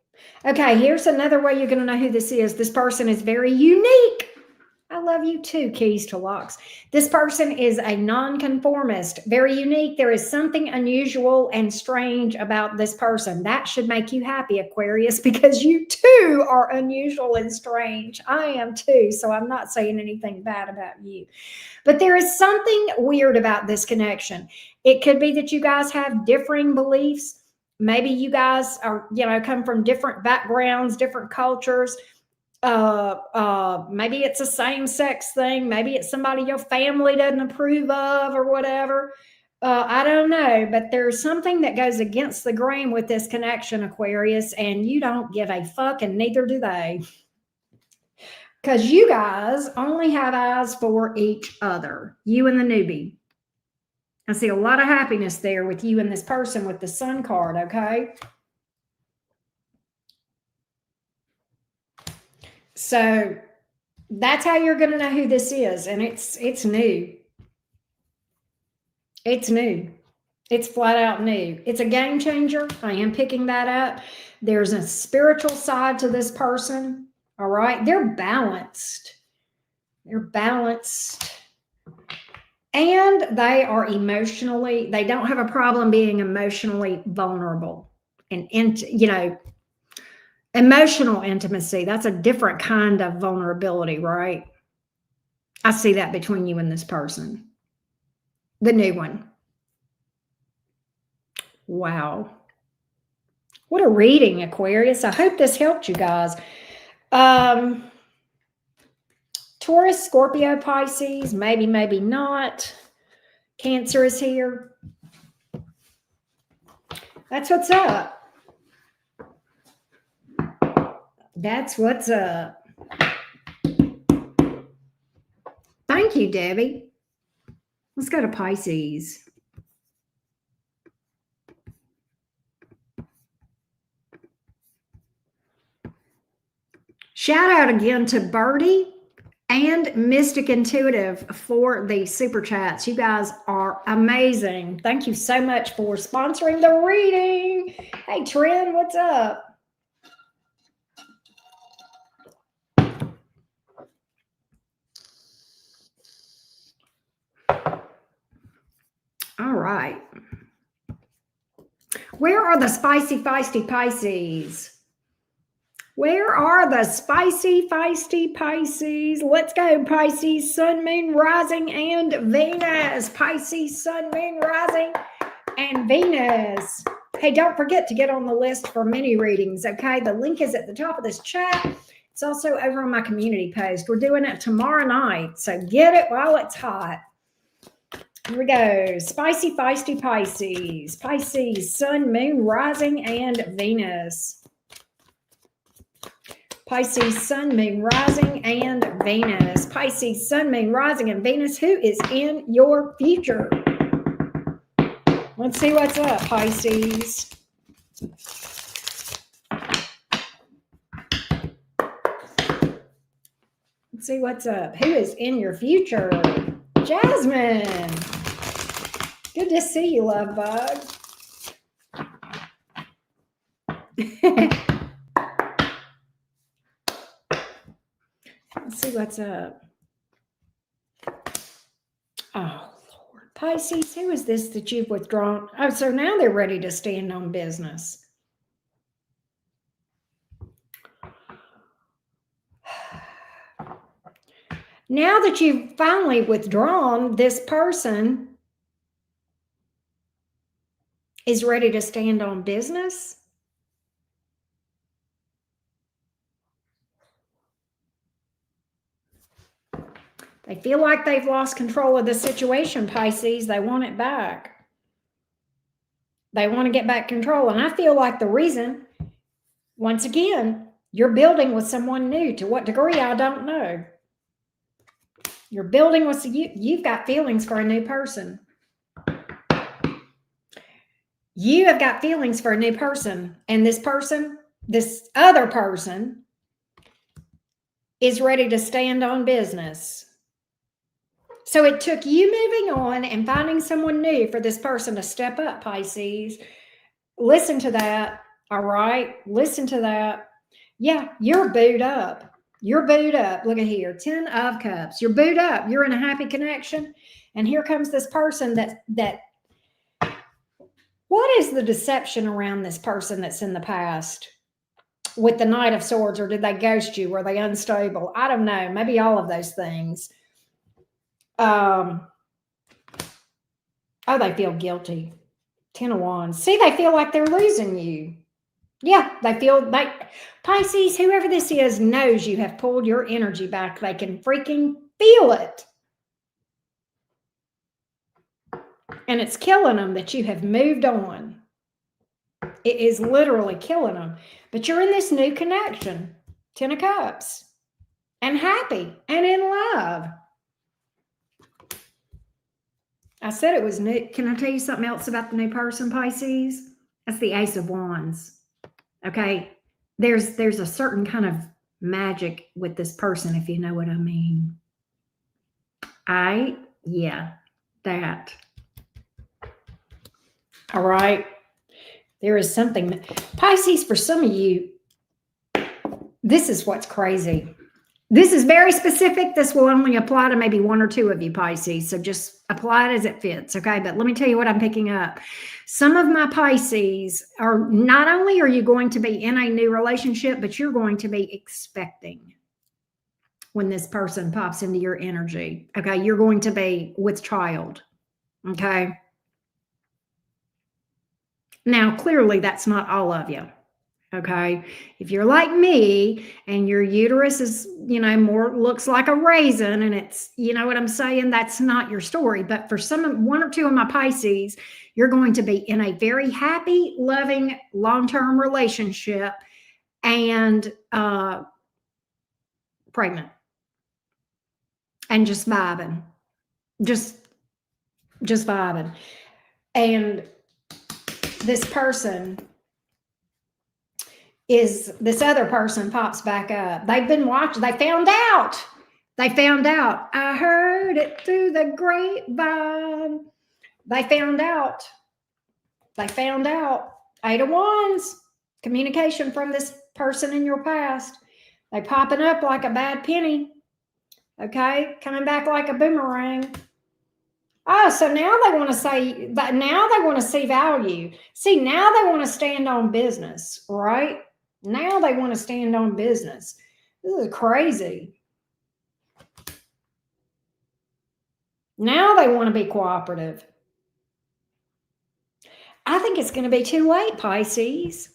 Okay, here's another way you're going to know who this is. This person is very unique. I love you too, keys to locks. This person is a nonconformist, very unique. There is something unusual and strange about this person. That should make you happy, Aquarius, because you too are unusual and strange. I am too, so I'm not saying anything bad about you. But there is something weird about this connection. It could be that you guys have differing beliefs. Maybe you guys are, come from different backgrounds, different cultures. Maybe it's a same-sex thing. Maybe it's somebody your family doesn't approve of or whatever. I don't know, but there's something that goes against the grain with this connection, Aquarius, and you don't give a fuck, and neither do they. Because you guys only have eyes for each other, you and the newbie. I see a lot of happiness there with you and this person with the Sun card, okay? So that's how you're going to know who this is. And it's new. It's new. It's flat out new. It's a game changer. I am picking that up. There's a spiritual side to this person. All right. They're balanced. They're balanced. And they are emotionally, they don't have a problem being emotionally vulnerable and emotional intimacy. That's a different kind of vulnerability, right? I see that between you and this person. The new one. Wow. What a reading, Aquarius. I hope this helped you guys. Taurus, Scorpio, Pisces, maybe not. Cancer is here. That's what's up. That's what's up. Thank you, Debbie. Let's go to Pisces. Shout out again to Birdie and Mystic Intuitive for the super chats. You guys are amazing. Thank you so much for sponsoring the reading. Hey, Trent, what's up? All right. Where are the spicy, feisty Pisces? Where are the spicy, feisty Pisces? Let's go, Pisces, Sun, Moon, Rising, and Venus. Pisces, Sun, Moon, Rising, and Venus. Hey, don't forget to get on the list for mini readings, okay? The link is at the top of this chat. It's also over on my community post. We're doing it tomorrow night, so get it while it's hot. Here we go. Spicy, feisty Pisces. Pisces, Sun, Moon, Rising, and Venus. Pisces, Sun, Moon, Rising, and Venus. Pisces, Sun, Moon, Rising, and Venus. Who is in your future? Let's see what's up, Pisces. Let's see what's up. Who is in your future? Jasmine. Good to see you, love bug. Let's see what's up. Oh, Lord. Pisces, who is this that you've withdrawn? Oh, so now they're ready to stand on business. Now that you've finally withdrawn, this person is ready to stand on business. They feel like they've lost control of the situation, Pisces. They want it back. They want to get back control. And I feel like the reason, once again, you're building with someone new. To what degree, I don't know. You're building with you've got feelings for a new person. You have got feelings for a new person. And this person, this other person, is ready to stand on business. So it took you moving on and finding someone new for this person to step up, Pisces. Listen to that. All right. Listen to that. Yeah, you're booed up. You're booed up. Look at here. 10 of Cups. You're booed up. You're in a happy connection. And here comes this person that what is the deception around this person that's in the past with the Knight of Swords? Or did they ghost you? Were they unstable? I don't know. Maybe all of those things. Oh, they feel guilty. 10 of Wands. See, they feel like they're losing you. Yeah, they feel like Pisces, whoever this is, knows you have pulled your energy back. They can freaking feel it. And it's killing them that you have moved on. It is literally killing them. But you're in this new connection. 10 of Cups. And happy and in love. I said it was new. Can I tell you something else about the new person, Pisces? That's the Ace of Wands. Okay. There's a certain kind of magic with this person, if you know what I mean. Yeah, that. All right. There is something. Pisces, for some of you, this is what's crazy. This is very specific. This will only apply to maybe one or two of you, Pisces. So just apply it as it fits. Okay. But let me tell you what I'm picking up. Some of my Pisces are not only are you going to be in a new relationship, but you're going to be expecting when this person pops into your energy. Okay. You're going to be with child. Okay. Now, clearly that's not all of you. Okay. If you're like me and your uterus is, more looks like a raisin and it's, you know what I'm saying? That's not your story. But for one or two of my Pisces, you're going to be in a very happy, loving, long-term relationship and pregnant and just vibing, just vibing. And this other person pops back up. They've been watching. They found out. I heard it through the grapevine. They found out. Eight of Wands. Communication from this person in your past. They popping up like a bad penny. Okay. Coming back like a boomerang. Oh, so now they want to say that. Now they want to see value. See, now they want to stand on business, right? Now they want to stand on business. This is crazy. Now they want to be cooperative. I think it's going to be too late, Pisces.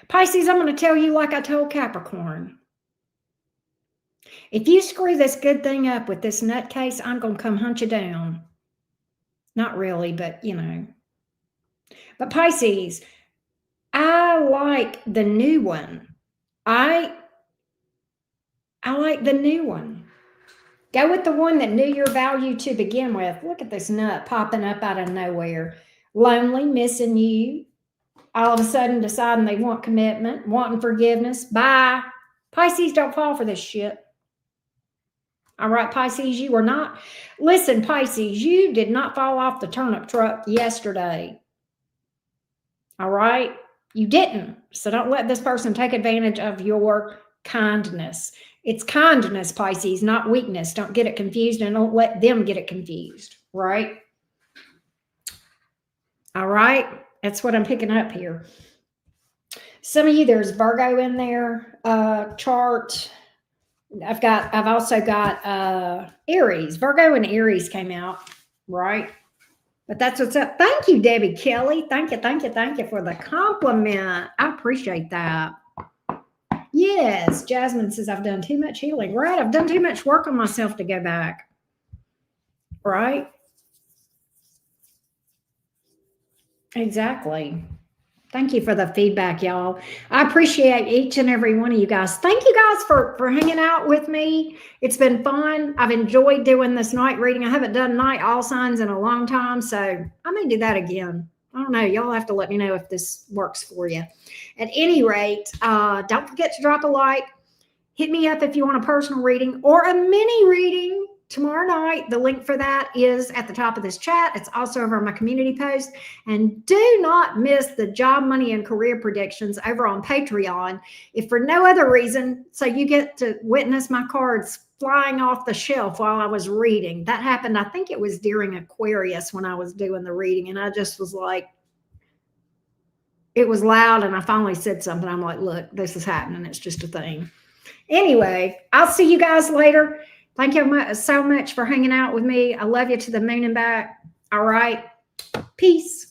Pisces, I'm going to tell you like I told Capricorn. If you screw this good thing up with this nutcase, I'm going to come hunt you down. Not really, but But Pisces, I like the new one. I like the new one. Go with the one that knew your value to begin with. Look at this nut popping up out of nowhere. Lonely, missing you. All of a sudden deciding they want commitment, wanting forgiveness. Bye. Pisces, don't fall for this shit. All right, Pisces, you are not. Listen, Pisces, you did not fall off the turnip truck yesterday. All right? You didn't. So don't let this person take advantage of your kindness. It's kindness, Pisces, not weakness. Don't get it confused and don't let them get it confused, right? All right? That's what I'm picking up here. Some of you, there's Virgo in there, chart. I've also got Aries. Virgo and Aries came out, right? But that's what's up. Thank you, Debbie Kelly. Thank you for the compliment. I appreciate that. Yes, Jasmine says I've done too much healing. Right, I've done too much work on myself to go back. Right? Exactly. Thank you for the feedback, y'all. I appreciate each and every one of you guys. Thank you guys for hanging out with me. It's been fun. I've enjoyed doing this night reading. I haven't done night all signs in a long time, so I may do that again. I don't know. Y'all have to let me know if this works for you. At any rate, don't forget to drop a like. Hit me up if you want a personal reading or a mini reading tomorrow night. The link for that is at the top of this chat. It's also over on my community post. And do not miss the job, money, and career predictions over on Patreon. If for no other reason, so you get to witness my cards flying off the shelf while I was reading. That happened, I think it was during Aquarius when I was doing the reading. And I just was like, it was loud. And I finally said something. I'm like, look, this is happening. It's just a thing. Anyway, I'll see you guys later. Thank you so much for hanging out with me. I love you to the moon and back. All right. Peace.